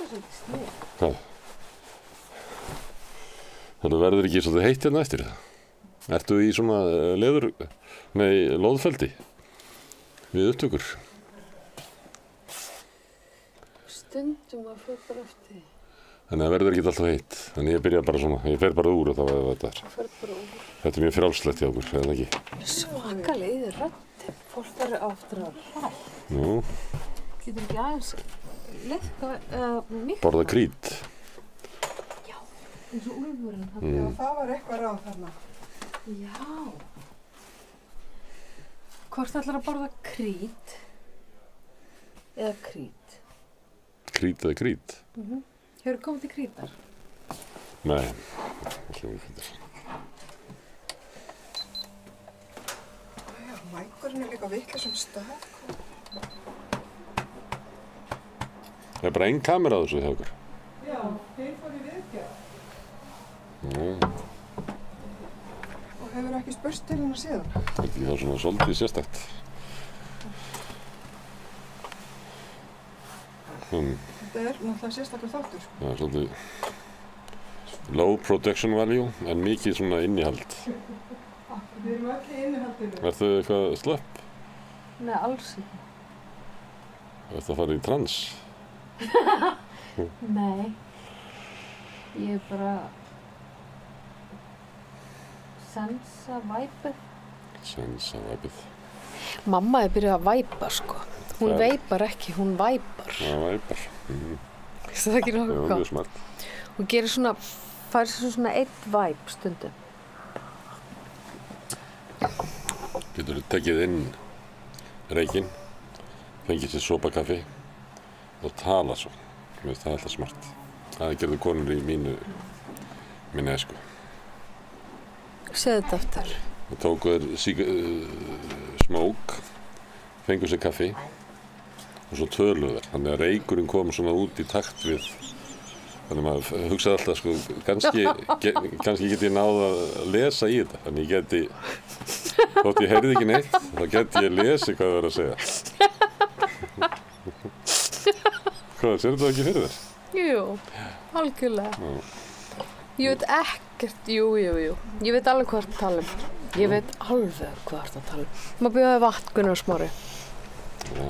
svolítið snið. Hvað? Það verður ekki svolítið heitt hérna eftir það. Ertu í svona loðfeldi við upptökur? Stundum að fyrir bara eftir því. Þannig að það verður ekki alltaf heitt. Þannig ég byrja bara svona, ég fer bara úr og þá verður þetta. Það fer bara úr. Þetta er mjög frjálslegt hjá okkur, eða ekki? Svakalega í þér röddin. Fólk verður aftur að hlætt. Nú. Getur ekki aðeins liðka miklu. Borða krít. Já, eins og úlfurinn. Já, það var eitthvað ráð þarna. Já. Hvort ætlar að borða krít eða krít? Krít eða krít? Hefur komið til krítar? Nei, það hljóður fyrir. Já, mækurinn er líka vitlausum stað. Það er bara einn kamera á þessu hjá okkur. Já, þeir fór í viðgerð. Og hefur ekki spurst til hennar síðan. Það er svona svolítið sérstakt. Þetta er náttúrulega sérstakur þáttur. Það er svolítið low production value en mikið svona innihald. Við erum öll í innihaldinu. Ertu eitthvað slöpp? Nei, alls ekki. Ertu að fara í trans? Nei. Ég er bara sensa væpið. Sensa væpið. Mamma er byrjað að væpa, sko. Hún veipar ekki, hún væpar. Já, væpar. Það er ekki nokkuð Það er gott. mjög smart. Hún gerir svona, fær sér svona einn væp stundum. Getur tekið inn reykinn, fengið sér sopakaffi og tala svo. Mér finnst það alltaf smart. Það gerðu konur í minni æsku. Segðu þetta aftur. Það tóku þeir smók, fengu sér kaffi og svo töluðu þeir. Þannig að reykurinn kom svona út í takt við. Þannig að maður hugsaði alltaf, sko, kannski get ég náð að lesa í þetta. Þannig ég geti, þótt ég heyrði ekki neitt, þá geti ég lesið hvað það er að segja. Hvað, sér þetta ekki fyrir þér? Jú, algjörlega. Já. Ég veit ekkert, jú. Ég veit alveg hvað það tala um. Ég veit alveg hvað það tala um. Má bjóða vatn, Gunnar Smári? Já.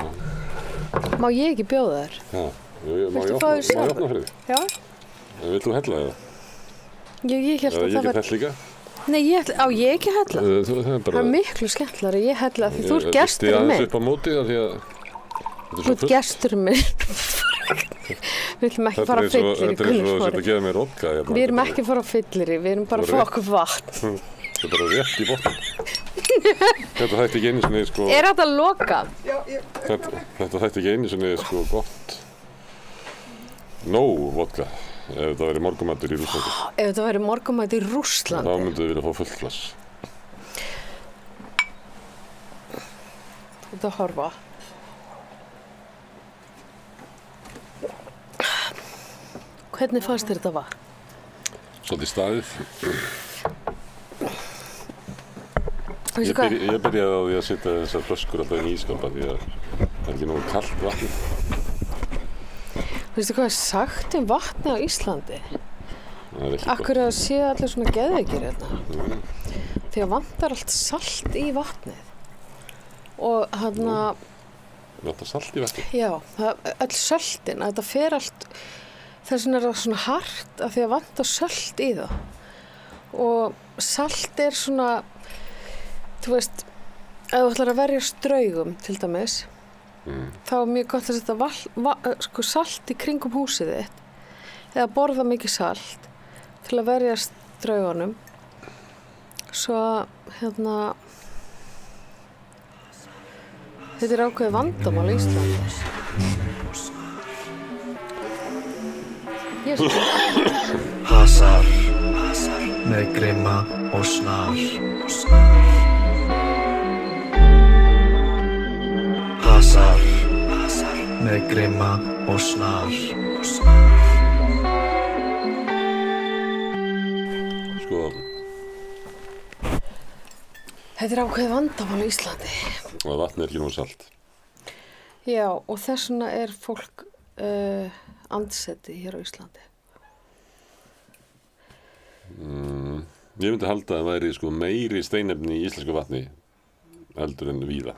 Má ég ekki bjóða þér? Já, má ég Viltu fá opna þér sjálfur? fyrir þig? Já. Vilt þú hella eða? Ég hélt Eða að ég það get var... hell líka? Nei, ég ekki hella. Það Það er miklu skemmtilegri, ég hella því þú ert gestur minn. minn. Upp á móti af því að Þú ert gestur minn. Við ætlum ekki að fara á fyllir í Þetta er eins og Gunnar þetta Smári. að gefa mér vodka hérna. Við erum ekki að fara á fyllir við erum bara að fá okkur vatn. Þetta er bara rétt í botn. Þetta þætti ekki einu sinni sko... Er þetta lokað? Já, Þetta þætti ekki einu sinni sko gott. Nóg vodka. Ef þetta væri morgunmatur í Rússlandi. Ef þetta væri morgunmat í Þá Rússlandi. myndum við vilja fá fullt glas. Þú ert að horfa. Hvernig fannst þér þetta vatn? Svolítið staðið. Veistu hvað? Ég byrjaði á því að setja þessar flöskur alltaf í ísskáp af því að það er ekki nógu kalt vatn. Veistu hvað er sagt um vatni á Íslandi? Það er ekki Akkur að séu allir svona geðveikir hérna. Því að vantar allt salt í vatnið. Og þarna, Vantar salt í vatni. já, öll söltin, að þetta fer allt, þess vegna er það svona hart að því að vantar sölt í það. Og salt er svona, þú veist, ef þú ætlar að verja draugum til dæmis, þá er mjög gott að setja sko salt í kringum húsið þitt eða borða mikið salt til að verjast draugunum svo hérna þetta er ákveðið vandamál í Íslandi. Hasar með grimma og snar. Hasar með grimma og snar. Sko, Þetta er ákveðið vandamál í Íslandi. og vatn er ekki nógu salt. Já, og þess vegna er fólk andsetið hér á Íslandi? Ég myndi halda að það væri sko meiri steinefni í íslensku vatni heldur en víða.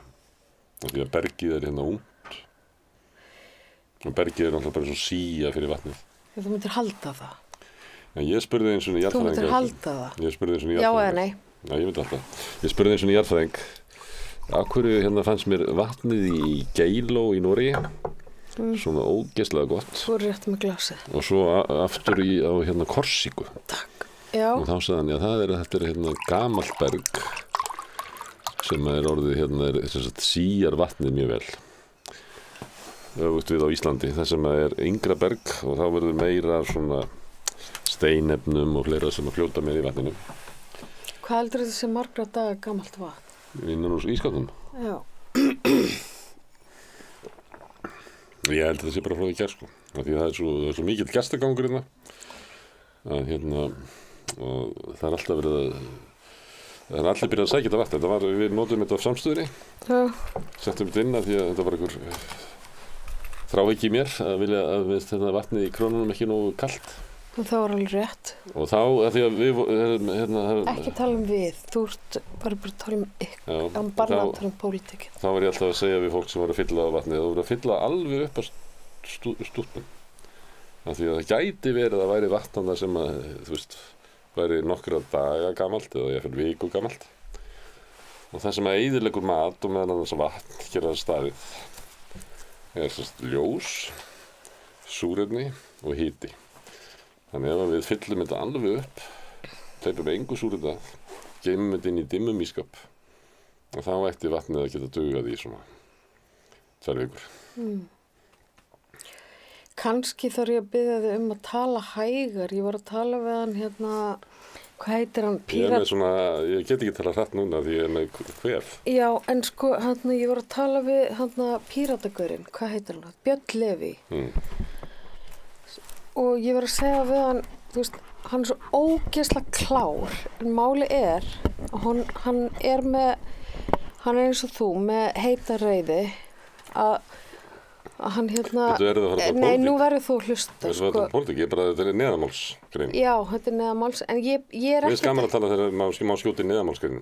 Því að bergið er hérna ungt og bergið er náttúrulega bara svo síja fyrir vatnið. Þú myndir halda það? En ég spurði eins og Þú jarðfræðing. myndir halda það? Ég spurði eins og Já eða nei? Já, ég myndi alltaf. Ég spurði eins og jarðfræðing. Af hverju hérna fannst mér vatnið í Geilo í Noregi svona ógeðslega gott. Þú er rétt með glasið. Og svo aftur á hérna Korsíku. Takk. Já. Og þá sagði hann, já, þetta er hérna gamalt berg sem er orðið hérna síjar vatnið mjög vel. Öfugt við á Íslandi, það sem er yngra berg og þá verður meira svona steinefnum og fleira sem að fljóta með í vatninu. Hvað heldur þetta sem margra daga gamalt vatn? Innan úr ískapnum. Já. Ég held að það sé bara frá því gær, sko. Því það er svo mikill gestagangur hérna. Að hérna, og það er alltaf verið að, það er allir byrjað að sækja þetta vatn. Við notum þetta á samstöðinni. Já. Settum þetta inn að því að þetta var einhver þráhyggja í mér að vilja að þetta vatnið í krónunum ekki nógu kalt. Og það var alveg rétt. Og þá, að því að við, hérna... Ekki tala um við, þú ert bara að tala um ykkur, bara að tala um pólitíkin. Þá var ég alltaf að segja við fólk sem voru að fylla á vatnið, þú voru að fylla alveg upp á stútnum. Af því að það gæti verið að væri vatn þar sem að, þú veist, væri nokkra daga gamalt eða jafnvel viku gamalt. Og það sem að eyðileggur mat og meðan þess að vatn gera staðið er sérst ljós, súrefni og hiti. Þannig ef við fyllum þetta alveg upp, hleypum engu súrefni að, geymum þetta inn í dimmum ísskáp, og þá ætti vatnið að geta dugað í svona 2 vikur. Kannski þarf ég að biðja þig um að tala hægar. Ég var að tala við hann hérna, hvað heitir hann? Ég get ekki tala hratt núna því ég er með kvef. Já, en sko, hérna, ég var að tala við hérna píratagörinn, hvað heitir hann? Björn Leví. Og ég var að segja við hann, þú veist, hann er svo ógeðslega klár, en máli er að hann er eins og þú með heita reiði að hann hérna... Þetta verður að fara á pólitík. Nei, nú verður þú að hlusta. Þetta verður á pólitík, þetta er neðamálsgrein. Já, þetta er neðamáls, en ég er ekki... Við skaman að tala þegar má skjóta í neðamálsgreinu.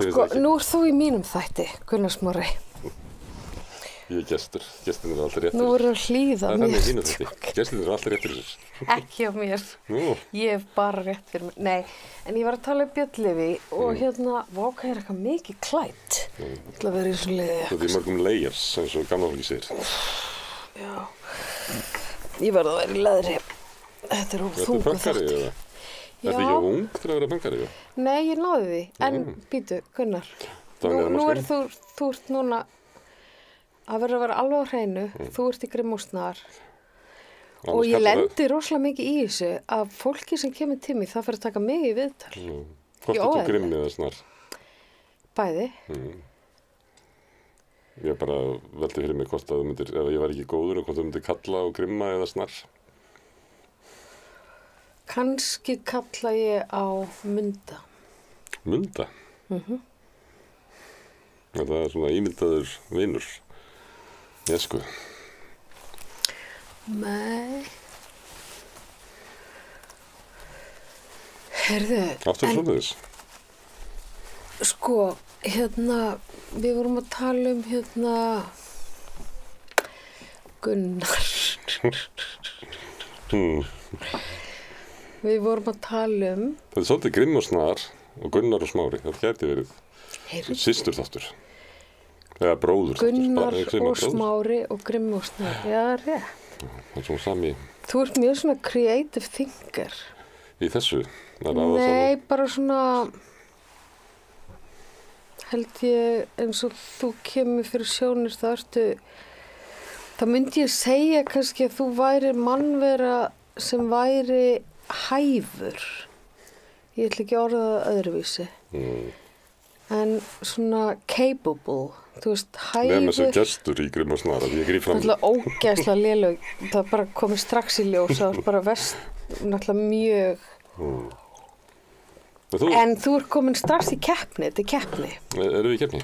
Sko, nú er þú í mínum þætti, Gunnar Smári. Ég er gestur, gestin eru alltaf réttir. Nú eru að hlýða mér. Það er þannig þínu þetta. Gestin eru alltaf réttir þessu. Ekki á mér. Nú. Ég er bara rétt fyrir mér. Nei, en ég var að tala um Björn Leví og hérna, hvað er eitthvað mikið klætt. Það ætla að vera í svona liði. Þetta er mörgum layers, eins og gamla fólki segir. Já. Ég verði að vera í leðri. Þetta er þungu þáttur. Ertu ekki ung til að vera pönkari? Nei, ég náði því. En býtu, Gunnar. Nú er þú ert núna að vera alveg á hreinu. Þú ert í Grimm og Snar. Og ég lendi rosalega mikið í þessu að fólki sem kemur til mig, það fyrir að taka mig í viðtal. Hvort er þú Grimm eða Snar? Bæði. Ég bara veldi fyrir mig hvort að þú myndir, ef ég var ekki góður, hvort þú myndir kalla á Grimma eða Snar. Kannski kalla ég á Munda. Munda? Það er svona ímyndaður vinur. Ég sko. Nei. Heyrðu. Áttu svoleiðis? Sko, hérna, við vorum að tala um hérna Gunnar. Við vorum að tala um... Það er svolítið Grimm og Snar og Gunnar og Smári. Það gæti verið systur þáttur. Eða bróður þáttur. Gunnar og Smári og Grimm og Snar. Já, rétt. Það er svona sami... Þú ert mjög svona creative thinker. Í þessu? Nei, bara svona... Held ég eins og þú kemur fyrir sjónir það ertu... Það myndi ég segja kannski að þú væri mannvera sem væri hæfur. Ég ætla ekki að orða það öðruvísi. En svona capable, þú veist, hæfur. Nefnir sem gestur í Grimm og Snar, að ég gríf fram. Það er ógeðslega lélög, það bara komið strax í ljós, það var bara náttúrulega mjög. En þú ert komin strax í keppni, þetta er keppni. Erum við í keppni?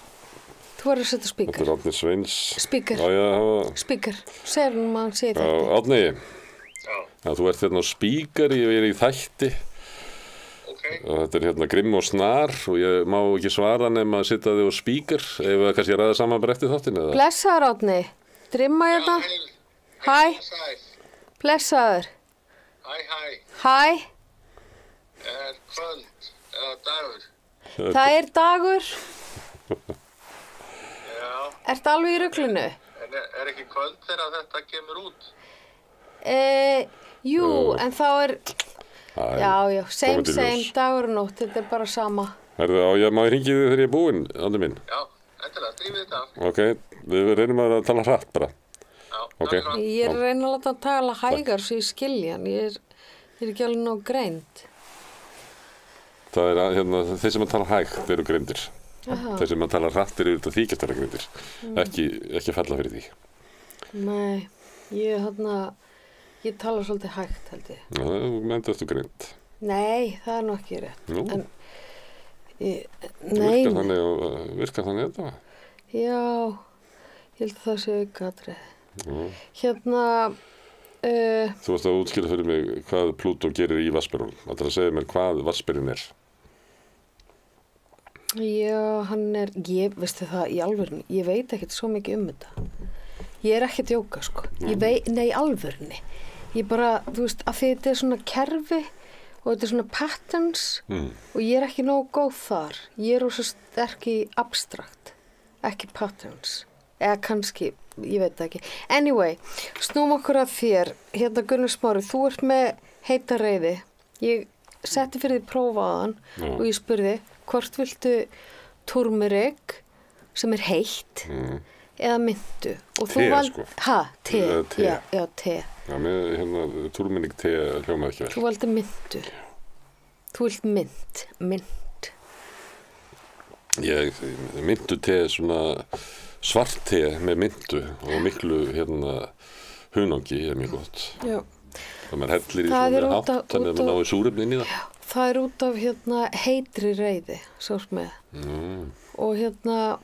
Þú var að setja Þetta spíkar. er Árni Sveins. Spíkar. Spíkar. Spíkar. Segir hann að hann segir Já, þetta. Árni, Já, þú ert hérna á spíkar, ég er í þætti. ok. Og þetta er hérna Grimm og Snar og ég má ekki svara nema að setja þig á spíkar. Ef við kannski ræða saman bara eftir þáttin eða? Blessaður Árni. Drimma hérna. Hæ. Sæl. Blessaður. Hæ, hæ. Hæ. Kvöld eða dagur. Það er dagur. Já, Ertu alveg í ruglunu? en er ekki kvöld þegar þetta kemur út? Jú, en þá er, já, same, komið til same, ljós. dagur og nótt, þetta er bara sama. Herðu, má ég hringi þig þegar ég er búinn, Árni minn? Já, endilega, drífið þetta af. Ok, við reynum að tala hratt bara. Já, Ok. það er gott. Ég er að reyna að láta hann tala hægar svo ég skilja hann, ég er ekki alveg nóg greind. Það er að, hérna, þeir sem að tala hægt eru greindir. Aha. Þeir sem að tala hratt eru þetta þykjast vera greindir. Ekki falla fyrir því. Nei, ég tala svolítið hægt held ég. Já, þú menn eftir greind. Nei, það er nú ekki rétt. Nú, En, nei, virkar þannig þetta? já, ég held að það sé aukaðrið. Já. Hérna, Þú varst að útskýra fyrir mig hvað Plútó gerir í vatnsberunum. Það er að segja mér hvað vatnsberinn er. já, hann er, veistu það, í alvörunni, ég veit ekkert svo mikið um þetta. Ég er ekki að djóka, sko. Nei, í alvörunni. Ég bara, þú veist, að því þetta er svona kerfi og þetta er svona patterns og ég er ekki nógu góð þar. Ég er svo sterk í abstrakt, ekki patterns. Eða kannski, ég veit það ekki. Anyway, snúm okkur að þér. Hérna Gunnar Smári, þú ert með heita reiði. Ég setti fyrir því prófaðan og ég spurði hvort viltu turmeric sem er heitt eða myndu. Og þú Te, vald- sko. Ha, te. Te. Já, te. Já, með hérna, túrminning te hljómaði ekki vel. Þú valdi myndu. Þú vilt mynd. Myndu te er svona svart te með myndu og miklu hérna hunangi er mjög gott. Já. Það maður hellir í Það er svona út af- hátt, þannig að út af- maður náir súrefni inn í það. Það er út af heitri reiði, svo með. Og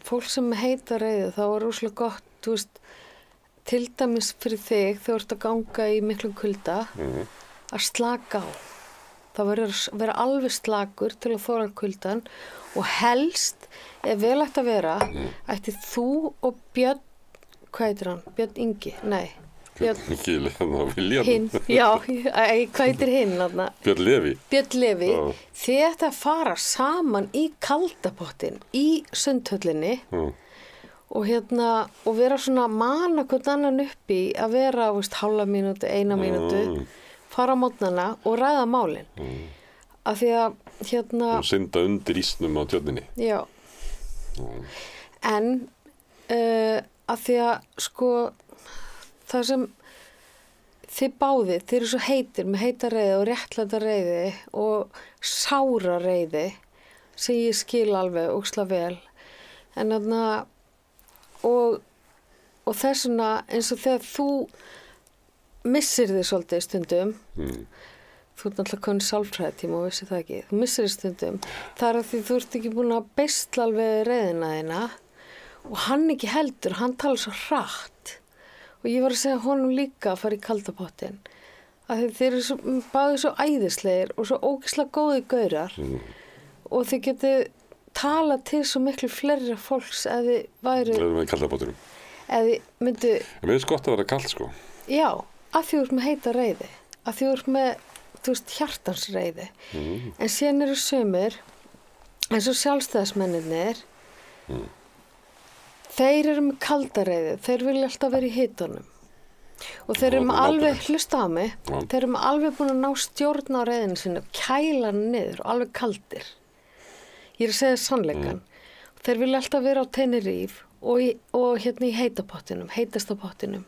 fólk sem heita reiði, þá er rosalega gott, þú veist, til dæmis fyrir þig, þú ert að ganga í miklum kulda, að slaka á. Það verður að vera alveg slakur til að þóra kuldan og helst, ef vel ætti að vera, ætti þú og Björn, hvað heitir hann? Björn Ingi? Nei, Björn Ekki hérna Viljan. hinn, já, hvað heitir hinn? Þarna? Björn Leví. Björn Leví, Já. þið ætti að fara saman í kaldapottin í sundhöllinni og og vera svona mana hvern annan upp í að vera, veist, hálfa mínútu, eina mínútu, fara á mótnana og ræða málin. Af því að Og synda undir ísnum á tjörninni. já, en af því að sko það sem þið báðið, þið eru svo heitir með heita reiði og réttlæta reiði og sára reiði sem ég skil alveg ógeðslega vel en og þessuna eins og þegar þú missir þig svolítið stundum þú ert náttúrulega konið sálfræðitíma og vissi það ekki, þú missir þig stundum það er að því þú ert ekki búin að beisla alveg reiðina þína og hann ekki heldur, hann talar svo hratt og ég var að segja honum líka að fara í kaldapottin að þeir eru svo, báðir svo æðislegir og svo ógeðslega góði gaurar og þið getið talað til svo miklu fleiri fólks ef þið væru Það er með kaldabáturum. ef þið myndu, En mér finnst gott að vera kald, sko. já, að því þú ert með heita reiði að því þú ert með, þú veist, hjartansreiði en síðan eru sumir eins og sjálfstæðismennirnir þeir eru með kaldareiði, þeir vilja alltaf vera í hitunum og þeir eru með alveg, hlusta á mig, þeir eru með alveg búin að ná stjórn á reiðinu sinni, kæla hann niður og alveg kaldir. Ég er að segja sannleikan. Þeir vilja alltaf vera á Tenerife og í heitapottinum, heitasta pottinum.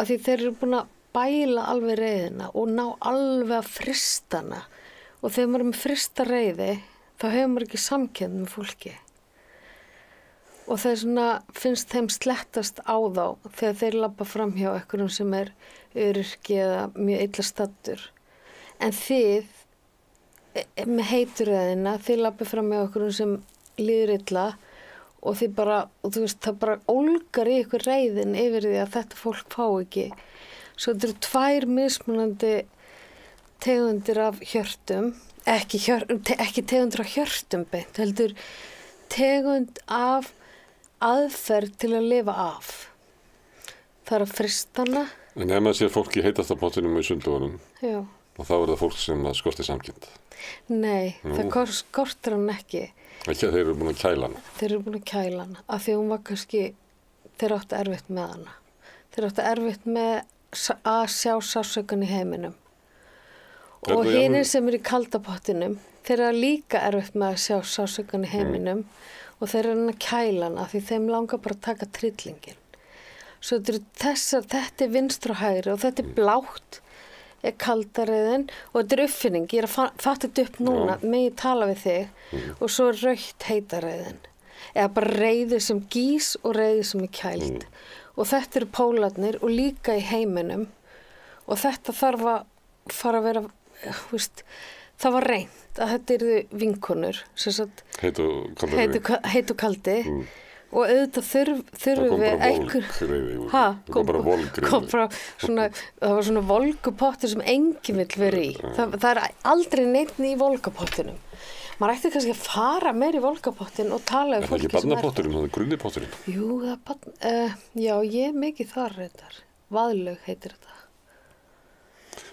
Af því þeir eru búin að bæla alveg reiðina og ná alveg að frista hana og þegar maður er með frista reiði, þá hefur maður ekki samkennd með fólki. Og það er svona, finnst þeim slettast á þá þegar þeir labba fram hjá einhverjum sem er öryrki eða mjög illa staddur. En þið, með heituröðina, þið labba fram hjá einhverjum sem líður illa og þið bara, og þú veist, það bara ólgar í ykkur reiðin yfir því að þetta fólk fá ekki. Svo þetta eru 2 mismunandi tegundir af hjörtum, ekki tegundir af hjörtum beint, heldur tegund af aðferð til að lifa af. Það er að frista hana. En ef maður sér fólk í heitasta pottinum í sundlugunum, Já. og þá er það fólk sem skortir samkynnt. Nei, það skortir hann ekki. Ekki að þeir eru búin að kæla hana. Þeir eru búin að kæla hana, af því hún var kannski, þeir áttu erfitt með hana. Þeir áttu erfitt með að sjá sásaukan í heiminum. Og hinir sem eru í kalda pottinum, þeir eru líka erfitt með að sjá sásaukan í heiminum og þeir eru að kæla hana, af því þeim langar bara að taka trillingin. Svo þetta er vinstur og hægri og þetta er blátt, er kaldareiðin og þetta er uppfinning. Ég er að fatta þetta upp núna, með ég tala við þig og svo er rautt heitareiðin. Eða bara reiði sem gís og reiði sem er kæld. Og þetta eru pólarnir og líka í heiminum og þetta þarf að fara að vera, það var reynt að þetta eru vinkonur, heit og kaldi. Og auðvitað þurfum við einhver... kom bara volgreiði. Það var svona volgupottur sem enginn vill vera í. Það er aldrei neitt í volgupottinum. Maður ætti kannski að fara meir í volgupottin og tala um fólki sem er... Er það ekki barnapotturinn, það er grunnipotturinn? Jú, já, ég er mikið þar reyndar. Vaðlaug heitir þetta.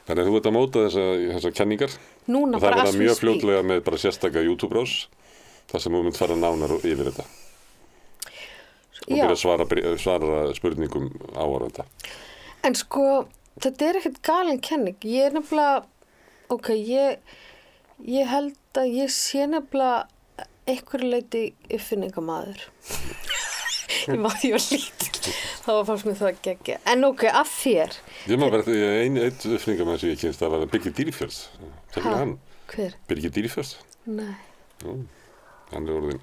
Þannig að þú ert að móta þessar kenningar. Núna og bara það verða mjög fljótlega með bara sérstaka YouTube-rás. Það sem þú mynd fara nánar yfir þetta. Og byrja að svara spurningum áhorfenda. En sko, þetta er ekkert galin kenning. Ég er nefnilega, ég held að ég sé nefnilega einhverju leyti uppfinningamaður. Ég var lítil, þá fannst mér það geggja. En af þér. Ég maður verið einn uppfinningamaður sem ég kynst, það var Birgir Dýrifjörð. Þekkir hann? Hver? Birgir Dýrifjörð. Nei. Hann er orðinn.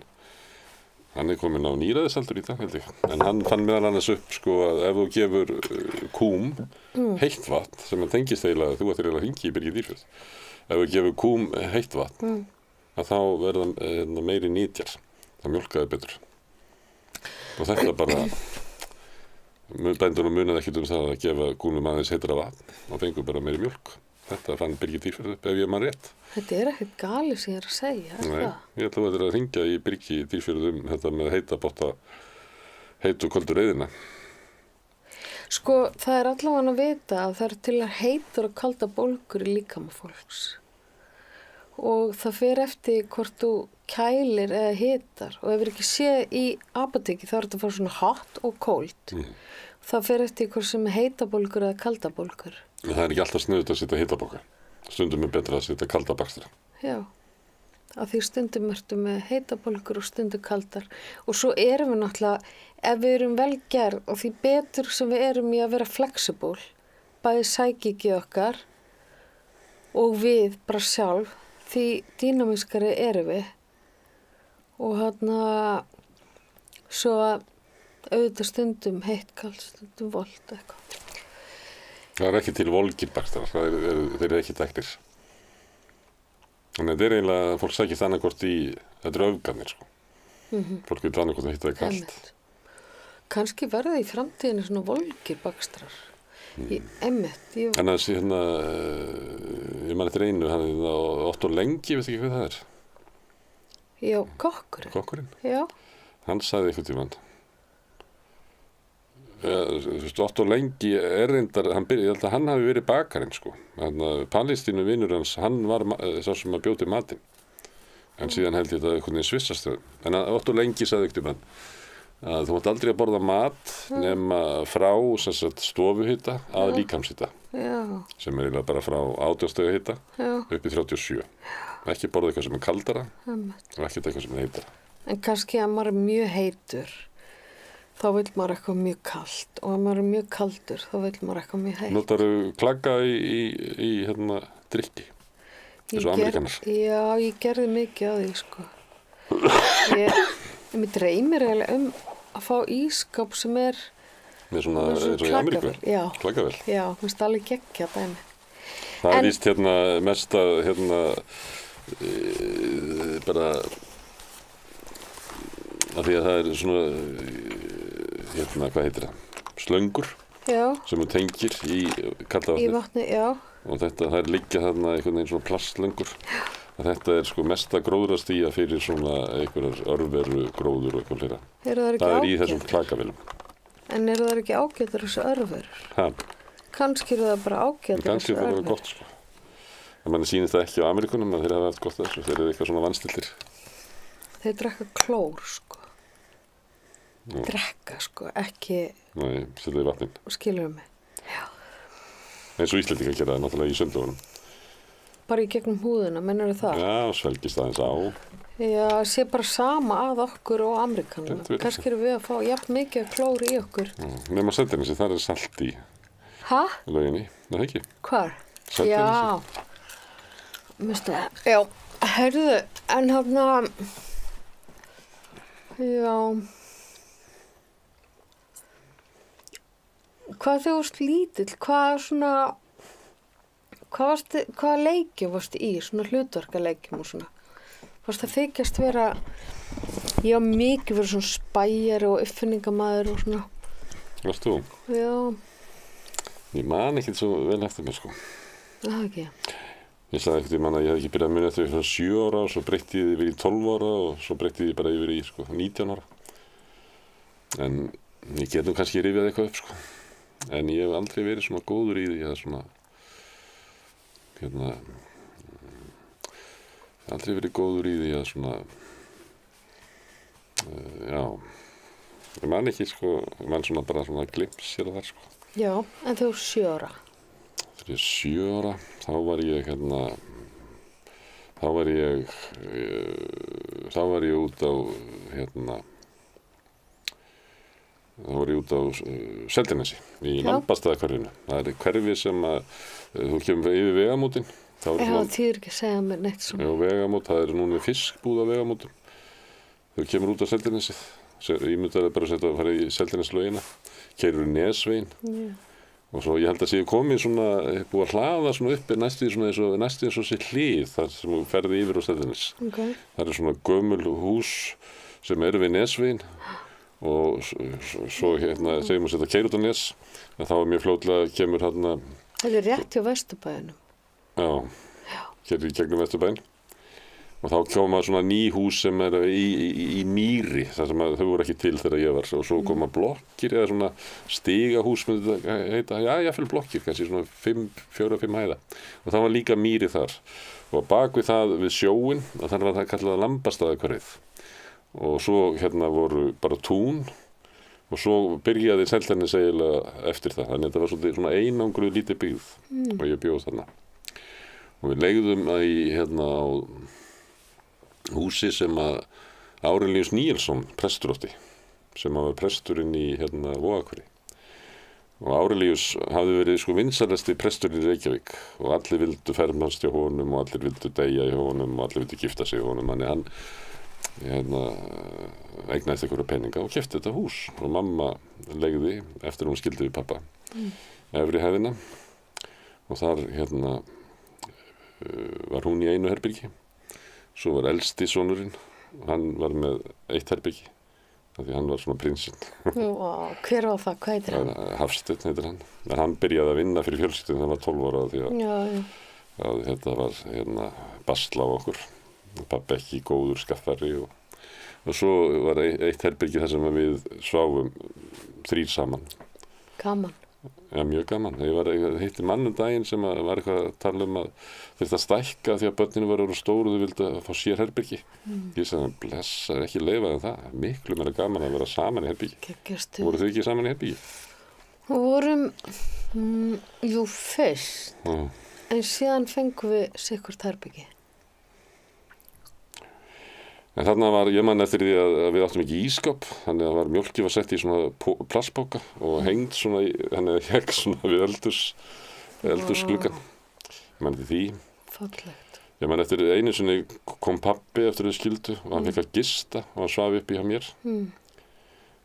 Hann er komin á níræðisaldur í dag, held ég. En hann fann meðal annars upp, að ef þú gefur kúm heitt vatn, sem hann tengist eiginlega, þú ættir eiginlega að hringja í Birgir Dýrifjörð. Ef þú gefur kúm heitt vatn, að þá verða meiri nýtjar. Það mjólkaði betur. Og þetta bara, bændunum munaði ekkert það að gefa kúnum aðeins heitara vatn og fengu bara meiri mjólk. Þetta fann Birgir Dýrifjörð upp, ef ég man rétt. Þetta er ekkert galið sem ég er að segja, Nei, ég ætla að vera að hringja í Birgi Dýrifjörð þetta með heit og köldu reiðina. Sko, það er allavega að vita að það er til að heitur og kalda bólgur í líkama fólks. Og það fer eftir hvort þú kælir eða hitar. Og ef við ekki sé í apóteki þá er þetta að fá svona hot og cold. Það fer eftir hvort sem er heitabólgur eða kaldabólgur. Það er ekki alltaf sniðugt að setja heitabóka. Stundum er betra að setja kalda bakstra. Já, af því stundum ertu með heitabólgur og stundum kaldar. Og svo erum við náttúrulega, ef við erum vel gerð og því betur sem við erum í að vera flexible, bæði sækiki okkar og við bara sjálf, því dýnamískari erum við. Og svo að auðvitað stundum heitt, kalt, stundum volt eitthvað. Það er ekki til volgir bakstrar, þeir eru ekki teknir. Þannig að þetta er eiginlega, fólk sækist annarkvort í, þetta eru öfganir, Fólk vil annarkvort að hitta það kalt. Kannski verða í framtíðinu svona volgir bakstrar. En þessi ég man eftir einu, hann Otto Lengi, veit ekki hvað það er? Já, kokkurinn. Kokkurinn? Já. Hann sagði eitthvað tímann. Otto Lengi er reyndar, ég held að hann hafi verið bakarinn, Palestínu vinur hans, hann var sá sem að bjóti matinn. En síðan held ég þetta einhvern veginn svissast. En Otto Lengi sagði eitthvað tímann að þú mátt aldrei að borða mat nema frá stofuhita að líkamshita. Sem er eiginlega bara frá 18 stiga hita upp í 37. Ekki borða eitthvað sem er kaldara og ekki eitthvað sem er heitara. En kannski að maður er mjög heitur. Þá vil maður eitthvað mjög kalt og ef maður er mjög kaldur þá vil maður eitthvað mjög heitt. Notarðu klagga í drykki? Eins og Amerikanar? Já, ég gerði mikið að því, Mér dreymir eiginlega að fá ískáp sem er með svona eins og í Ameríku? Já. Klaggavél? Já, mér finnst alveg geggja dæmi. Það er víst mesta bara af því að það er svona, hvað heitir það, slöngur Já, sem þú tengir í kalla í vatnið. vatni, já. Og þetta, það er liggja þarna einhvern veginn svona plastslöngur. Þetta er sko mesta gróðrastía fyrir svona einhverjar örveru gróður og eitthvað fleira. Eru það Það er ekki í þessum ágætar? klakavélum. En eru það ekki ágætar þessu örverur? Ha, Kannski eru það bara ágætar kannski þessu er það örverur. gott sko. En manni sýnist það ekki á Ameríkunum að þeir hafa haft gott af þessu. Þeir eru eitthvað svona vanstiltir. Þeir drekka klór, sko. Já. Drekka, sko, ekki, Nei, setja í vatnin. skilur mig. Eins og Íslendingar gera það náttúrulega í sundlóðunum. Bara í gegnum húðina, mennur það? Já, svelgist aðeins á. Já, sé bara sama að okkur og Ameríkanum. Þetta veit ég Kannski erum við að fá jafn mikið klór í okkur. Nefna Seltjarnarnesi, þar er salt í Ha? lauginni. Nei, ekki. Hvar? Seltjarnarnesi. Já. Mistu, já, heyrðu, en hérna, já, hvað þegar þú varst lítill, hvaða leikjum varst í, svona hlutverkaleikjum og svona? Varst að þykjast vera, ég var mikið verið svona spæjari og uppfinningamaður og svona, Varst þú? já, Ég man ekkert svo vel eftir mér sko. það ekki. Ég sagði ekkert að ég hef ekki byrjað að muni eftir því svona 7 ára og svo breytti ég yfir í 12 ára og svo breytti ég bara yfir í sko 19 ára. En ég get nú kannski rifjað eitthvað upp sko. En ég hef aldrei verið svona góður í því að svona, aldrei verið góður í því að svona, já, ég man ekki sko, ég man svona bara svona glims hér og þar sko. Já, en þú 7 ára. Þegar ég 7 ára, þá var ég út á Seltjarnarnesi í Lambastaðahverfinu. Það er hverfi sem að þú kemur yfir vegamótin. Það þýðir ekki að segja mér neitt svona. Já, vegamót, það er núna fiskbúð á vegamótum. Þú kemur út á Seltjarnarnesið, ég myndi að bara setja að fara í Seltjarnarneslaugina, keyrir Nesveginn. Já. Og svo ég held að sé komið svona, búið að hlaða svona uppi næstu eins og sér hlið þar sem þú ferði yfir á Seltjarnarnes. Okay. Það er svona gömul hús sem eru við Nesveginn og svo segjum að setja keyra út á Nes, en þá er mjög fljótlega kemur Það er rétt hjá Vesturbæinum. Já, keyrir í gegnum Vesturbæinn. Og þá koma svona ný hús sem er í mýri, þar sem þau voru ekki til þegar ég var. Og svo koma blokkir eða svona stigahús, myndi þetta heita, jafnvel blokkir, kannski svona 4-5 hæða. Og það var líka mýri þar. Og bak við það við sjóinn, þannig var það kallað Lambastaðahverfið. Og svo voru bara tún og svo byrjaði Seltjarnarnes eiginlega eftir það. Þannig að þetta var svona einangruð lítið byggð og ég bjó þarna. Og við leigðum á húsi sem að Árelíus Níelsson prestur átti, sem var presturinn í Vogahverfi. Og Árelíus hafði verið sko vinsalasti presturinn í Reykjavík og allir vildu fermast hjá honum og allir vildu deyja hjá honum og allir vildu gifta sig hjá honum. Þannig hann eignaðist einhverja peninga og keypti þetta hús og mamma leigði eftir hún skildi við pappa efri hæðina og þar var hún í einu herbyrgi. Svo var elsti sonurinn, hann var með 1 herbyrgi, því hann var svona prinsinn. Hver var það? Hvað heitir hann? Hafsteinn heitir hann. En hann byrjaði að vinna fyrir fjölskyldunni þegar hann var 12 ára því að þetta var basla á okkur. Pabbi ekki góður skaffari og svo var 1 herbyrgi þar sem við sváfum 3 saman. Gaman. Já, mjög gaman. Ég hitti mann daginn sem var eitthvað að tala að þurfti að stækka því að börninu var stór og þau vildu að fá sér herbyrgi. Ég sagði, blessa, er ekki leifað en það. Miklu meira gaman að vera saman í herbyrgi. Geggjastu. Voru þau ekki saman í herbyrgi? Við vorum, jú, fyrst. En síðan fengum við sikkurt herbyrgi. En þarna ég man eftir því að við áttum ekki ískap, þannig að mjólki var sett í svona plastpoka og hengd svona, þannig að hegg svona við eldursgluggan. Ég man eftir því. Fallegt. Ég man eftir einu sinni kom pabbi eftir þau skildu og hann fekk að gista og hann svaf uppi hjá mér.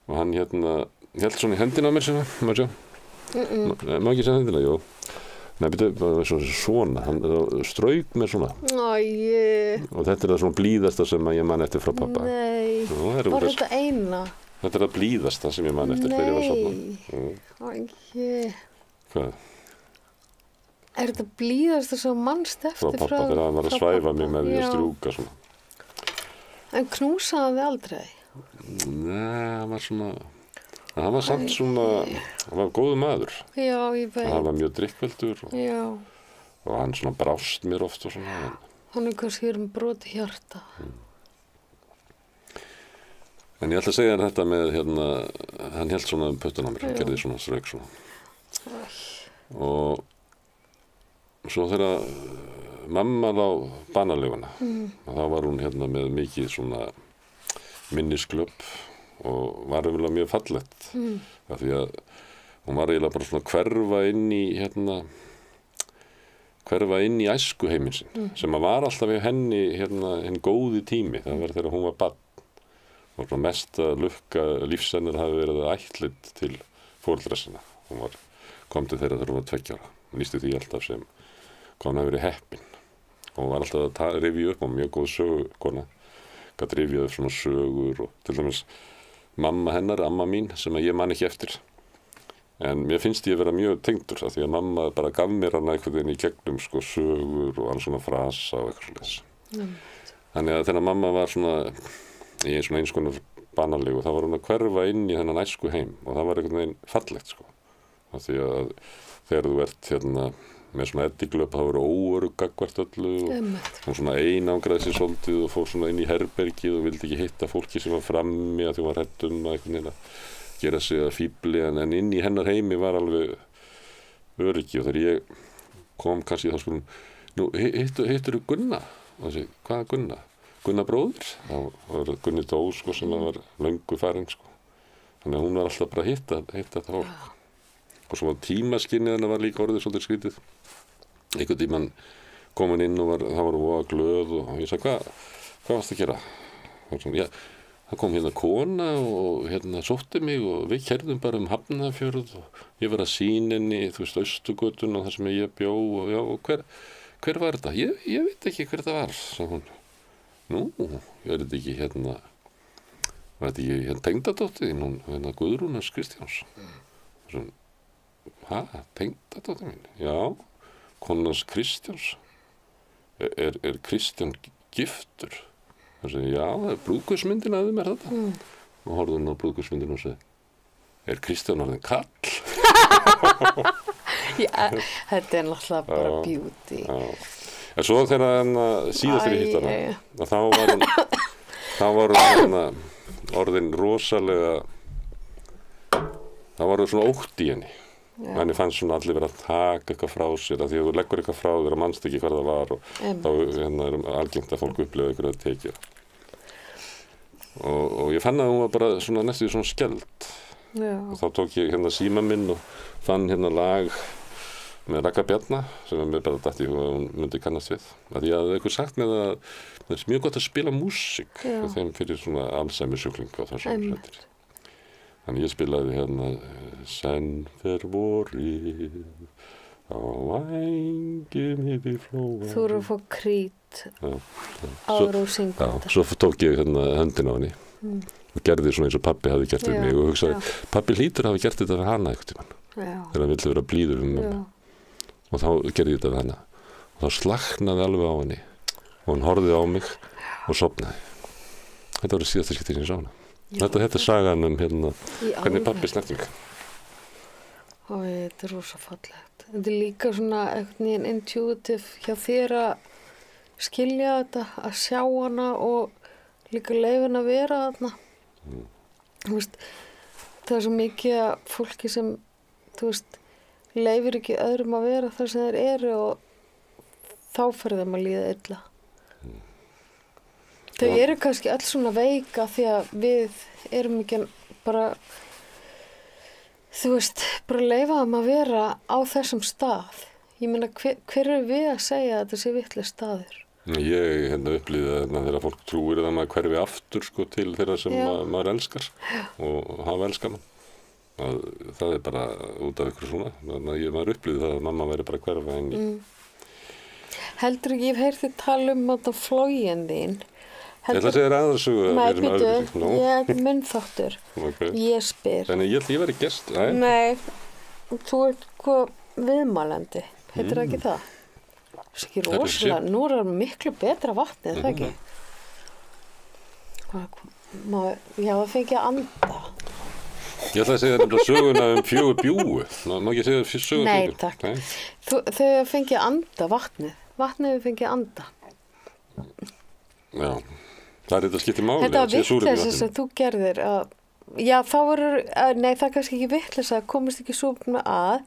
Og hann hélt svona í hendina á mér svona, má sjá. Má ekki segja hendina, jú. Nei, svona, hann strauk mér svona. Æi. Og þetta það svona blíðasta sem ég man eftir frá pappa. Nei. Nú, það er var úr þetta eina? Þetta er að blíðasta sem ég man eftir þegar ég var að sofna. Nei, Hvað? er þetta blíðasta sem þú manst Frá eftir pappa þegar hann var að svæfa mig með því að Já. strjúka svona. En knúsaði hann þig aldrei? Nei, hann var svona, hann var samt svona, hann var góður maður. Já, ég veit. Hann var mjög drikkveldur Já, og hann svona brást mér oft og svona. hann er kannski verið með broti hjarta. En ég ætla að segja þetta með, hérna, hann hélt svona puttun á mér, hann gerði svona strauk svona. Og svo þegar mamma lá banaleguna, þá var hún hérna með mikið svona minnisklöpp og var umlega mjög fallegt. Af því að hún var eiginlega bara svona hverfa inn í æskuheiminn sinn, sem að var alltaf við henni hérna hinn góði tími, það var þegar hún var barn. Og svona mesta lukka lífsennir hafi verið ættleidd til foreldra sinna. Hún kom til þeirra þegar hún var 2 ára. Hún lýsti því alltaf sem hvað hún hafi verið heppin. Og hún var alltaf að rifja upp, og mjög góð sögukona. Gat rifjað upp svona sögur og til dæmis mamma hennar, amma mín, sem að ég man ekki eftir. En mér finnst ég vera mjög tengdur, af því að mamma bara gaf mér hana einhvern veginn í gegnum sko sögur og alls svona frasa og eitthvað svoleiðis. Þannig að þegar mamma var svona í eins konar banalegu, þá var hún að hverfa inn í þennan æsku heim og það var einhvern veginn fallegt sko. Af því að þegar þú ert hérna með svona eddiglöp, þá eru óörugg gagnvart öllu og svona einangraði sér svolítið og fór svona inn í herbergið og vildi ekki hitta fólki sem var frammi að því var hrædd að einhvern veginn að gera sig að fíbli, en inn í hennar heimi var alveg öryggi. Og þegar ég kom kannski þá sko, nú hittur þú Gunna? Og þessi, hvaða Gunna? Gunna bróðir, þá var Gunni dó sko, sem var löngu farin sko. Þannig að hún var alltaf bara að hitta þetta fólk. Og svo tímaskinnið hennar var líka orðið svolítið skrítið. Einhvern tímann kom hann inn og það var voða glöð og ég sagði, hvað varst að gera? Og svona, já, það kom hérna kona og hérna sótti mig og við keyrðum bara Hafnarfjörð og ég var að sýna henni, þú veist, Austurgötuna og það sem ég bjó og já, og hver var þetta? Ég veit ekki hver það var, sagði hún. Nú, er þetta ekki hérna, var þetta ekki hérna tengdadóttir þín, hún, hérna Guðrúnar Kristjáns? Svona, tengdadóttir mín? Já, konans Kristjáns. Er Kristján giftur? Það segi, já, það er brúðkaupsmyndin af þeim þetta. Og horfði hún á brúðkaupsmyndin og segi, er Kristján orðinn kall? Já, þetta er náttúrulega bara beauty. Já. En svo þegar hann síðast þegar ég hitt hana, þá var hún orðin rosalega, þá var hún svona ótt í henni. Henni fannst svona allir vera að taka eitthvað frá sér, að því að þú leggur eitthvað frá þér og manst ekki hvað það var og þá er algengt að fólk upplifa eitthvað að tekja. Og ég fann að hún var bara svona næstu svona skeld. Og þá tók ég hérna síma minn og fann hérna lag með Ragga Bjarna sem mér bara datt í hug að hún myndi kannast við. Því að eitthvað sagt með að það er mjög gott að spila músík þeim fyrir svona Alzheimer sjúklinga og þessum hrættir. Þannig ég spilaði hérna Senn fer vorið á vængjum yfir flóa. Þú eru að fá krít áður og syngur þetta. Já, svo tók ég hérna höndin á henni og gerði svona eins og pabbi hafði gert við mig og hugsaði, pabbi hlýtur hafi gert þetta við hana einhvern tímann. Þegar hann vildi vera blíður mömmu. Og þá gerði ég þetta við hana. Og þá slaknaði alveg á henni og hún horfði á mig og sofnaði. Þetta var síðasta skipti sem ég sá hana. Þetta er sagan hérna, hvernig pabbi snerti mig. Þetta er rosa fallegt. Þetta er líka svona eitthvað intuitive hjá þér að skilja þetta, að sjá hana og líka leyfa hana að vera þarna. Þú veist, það er svo mikið að fólki sem, þú veist, leyfir ekki öðrum að vera þar sem þeir eru og þá fer þeim að líða illa. Þau eru kannski öll svona veika því að við erum ekki bara, þú veist, bara leyfa þeim að vera á þessum stað. Ég meina, hver eru við að segja að þetta sé vitlaus staður? Ég hérna upplýði að þegar fólk trúir að maður hverfi aftur sko, til þeirra sem maður elskar og hafa elskað mann. Það er bara út af ykkur svona. Þannig að maður upplýði það að mamma væri bara hverfa inn í. Heldur ekki, ég hef heyrt þið tala um þetta flógin þín, Ég ætla að segja þér aðra sögu. Nei, býtu, ég er munnþáttur. Okay. Ég spyr. Þannig ég held að ég væri gest. Nei, þú ert hvað viðmælandi. Heitir það ekki það? Það er ekki rosalega. Nú er það miklu betra vatnið, það ekki? Já, það fengi að anda. Ég ætla að segja þetta söguna 4 bjúgu. Má ekki segja sögu 4? Nei, takk. Þau fengi að anda vatnið. Vatnið fengi að anda. Já, það er þetta skiptir máli. Þetta var vitleysa sem þú gerðir að, já, þá nei, það er kannski ekki vitleysa, það komist ekki súrefni að,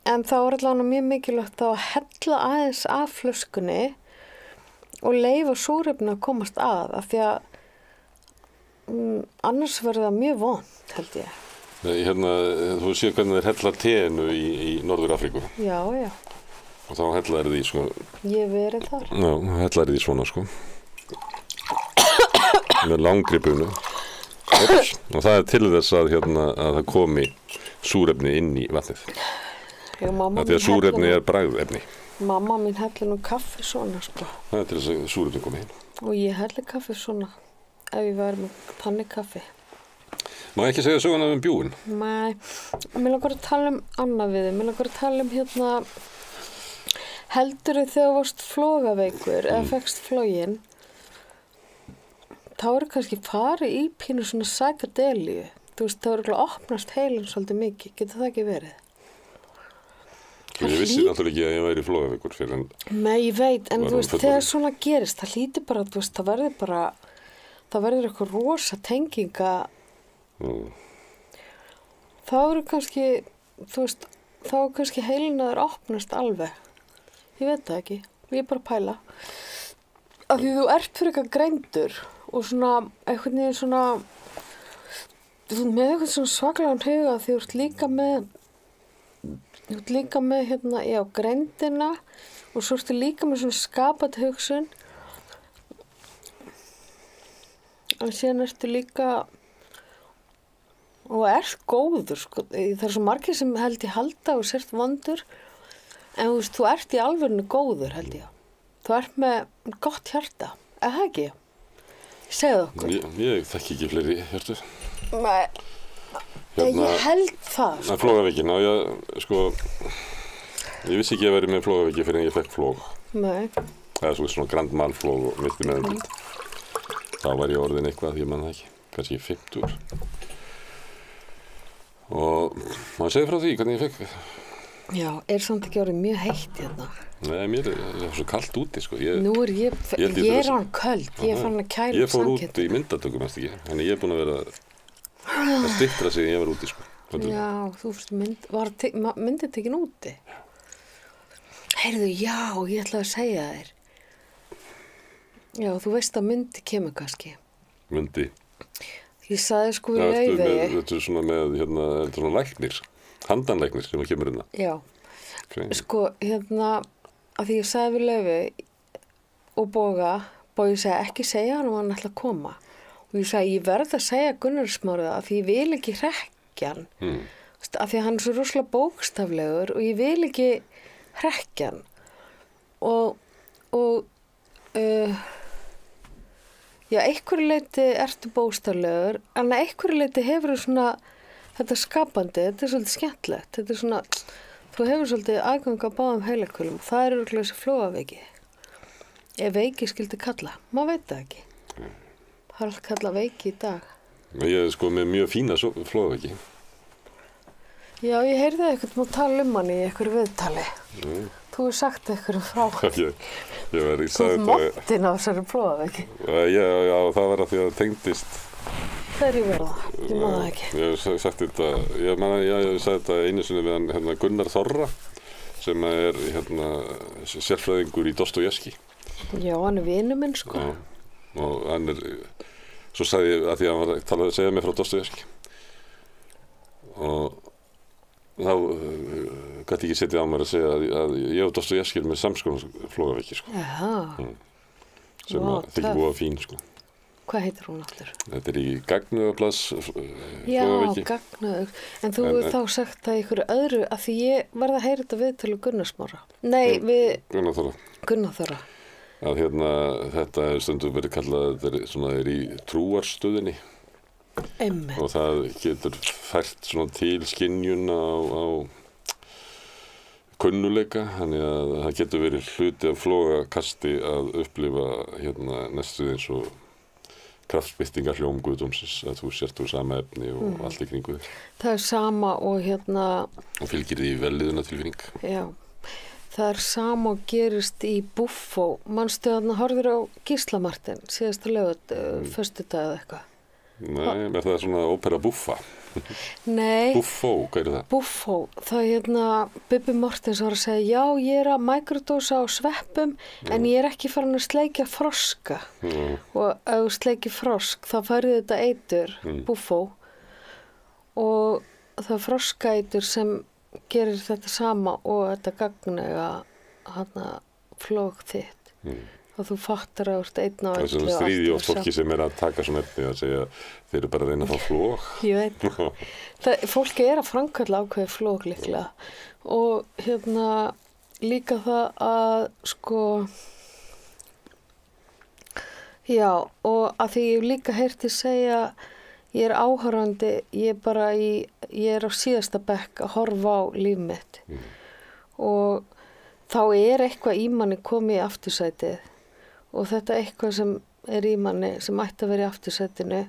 en þá er allavega mjög mikilvægt að hella aðeins af flöskunni og leyfa súrefni að komast að því að annars verður það mjög vont, held ég. Hérna, þú séu hvernig þeir hella teinu í Norður Afríku. Já, já. Og þá hellaðir því, sko. Ég verið þar. Já, hellaðir því svona, sko. Með langri bunu. Og það er til þess að, að það komi súrefni inn í vatnið. Já, mamma því að súrefni er bragðefni. Mamma mín hellir nú kaffi svona, sko. Það er til þess að súrefni komi inn. Og ég hellir kaffi svona, ef ég væri með þannig kaffi. Má ekki segja söguna bjúin? Nei, mér langar að tala annað við þig. Mér langar að tala heldurðu þegar þú varst flogaveikur eða fékkst flogin, þá eru kannski farið í pínu svona psychedelíu. Þú veist, þá eru opnast heilin svolítið mikið. Getur það ekki verið? Ég vissi náttúrulega ekki að ég væri flogaveikur fyrir en... Nei, ég veit, en þú veist, þegar svona gerist, það hlýtur bara, þú veist, það verður eitthvað rosa tenginga. Þá eru kannski, þú veist, þá er kannski heilin að það opnast alveg. Ég veit það ekki, ég er bara að pæla. Af því þú ert fyrir eitthvað greindur og svona, einhvern veginn svona, þú ert með eitthvað svona svaklegan huga því þú ert líka með já, greindina og svo ertu líka með svona skapandi hugsun. En síðan ertu líka, og ert góður, sko. Það er svo margir sem held ég halda og sért vondur. En þú veist, þú ert í alvörinu góður, held ég. Þú ert með gott hjarta, eða það ekki? Segðu okkur. Ég þekki ekki fleiri hjartur. Nei, ég held það. Sko. Flogaveikina, sko, ég vissi ekki að vera með flogaveiki fyrir en ég fekk flog. Nei. Það er svona grand malflog og mitt í meðanbild. Þá var ég orðin eitthvað, ég man það ekki, kannski 50. Og maður segir frá því hvernig ég fekk. Já, samt ekki orðið mjög heitt hérna? Nei, mér er svo kallt úti, sko. Nú er ég er hann köld, ég er fann að kæla samkeppni. Ég fór út í myndatökum, eftir ekki. Þannig ég er búin að vera að styttra sig en ég var úti, sko. Já, þú fyrst var myndið tekin úti? Heyrðu, já, ég ætla að segja þér. Já, þú veist að myndi kemur kannski. Myndi? Ég sagði sko við Laufey. Þetta er svona með, þetta er svona læknir. Handanlæknir sem kemur hérna. Já, okay. Sko, að því ég sagði við Laufey og Bogi sagði ekki segja hann ætla að koma. Og ég sagði, ég verð að segja Gunnar Smára að því ég vil ekki hrekkja hann. Af því að hann er svo rosalega bókstaflegur og ég vil ekki hrekkja hann. Já, einhverju leyti ertu bókstaflegur, en einhverju leyti hefur svona þetta skapandi, þetta er svolítið skemmtilegt. Þetta er svona, þú hefur svolítið aðgang að báðum heilakölum. Það er örugglega þessi flogaveiki. Ef veiki skildi kalla, maður veit það ekki. Það er alltaf kallað veiki í dag. Ég er sko með mjög fína flogaveiki. Já, ég heyrði eitthvað tala hann í einhverju viðtali. Þú hefur sagt einhverju frá. Ég þú mottin á þessari flogaveiki. Já, það var að því að það tengdist. Þegar ég verða, ég maður það ekki. Ég hef sagt þetta, ég sagði þetta einu sinni við hann Gunnar Þorra sem er sérfræðingur í Dostojevski. Já, hann er vinur minn, sko. Já, og hann svo sagði ég að því að hann var að segja mig frá Dostojevski. Og þá gæti ekki setið á mér að segja að ég og Dostojevski er með samskonar flogaveiki, sko. Já. Sem þykir búið fín, sko. Hvað heitir hún aftur? Þetta er í Gagnaugaplass flogaveiki. Já, Gagnauga. En þú hefur þá sagt það í einhverju öðru að því ég verði að heyra þetta viðtölu Gunnar Smára. Nei, við... Gunnar Þorra. Gunnar Þorra. að þetta er stundum verið kallað, þetta er í trúarstöðinni Einmitt. og það getur fært svona til skynjun á kunnuleika, þannig að það getur verið hluti af flogakasti að upplifa næstu eins og kraftbirtingar hljóm guðdómsins, að þú sért úr sama efni og allt í kringu þér. Það er sama og Og fylgir því velliðuna tilfinning. Já, það er sama og gerist í Buffo. Manstu horfður á Gísla Martin, síðasta lögut, föstudag eða eitthvað. Nei, er það svona ópera buffa? Nei. Buffo, hvað er það? Buffo, það Bubbi Mortens var að segja, já, ég er að mikrodósa á sveppum, en ég er ekki farin að sleikja froska. Og ef þú sleikir frosk, þá færði þetta eitur, Buffo, og það er froskaeitur sem gerir þetta sama og þetta gagnega flók þitt. Og þú fattar að þú ert einn á öllu. Það er stríði oft fólki sem er að taka svona efni að segja þeir eru bara að reyna að fá flók. Ég veit. Fólki er að framkalla ákveði flók líklega. Og líka það að já, og að því ég líka heyrti segja, ég er áhorfandi, ég er á síðasta bekk að horfa á líf mitt. Og þá er eitthvað í manni komið í aftursætið. Og þetta eitthvað sem er í manni sem ætti að vera í aftursætinu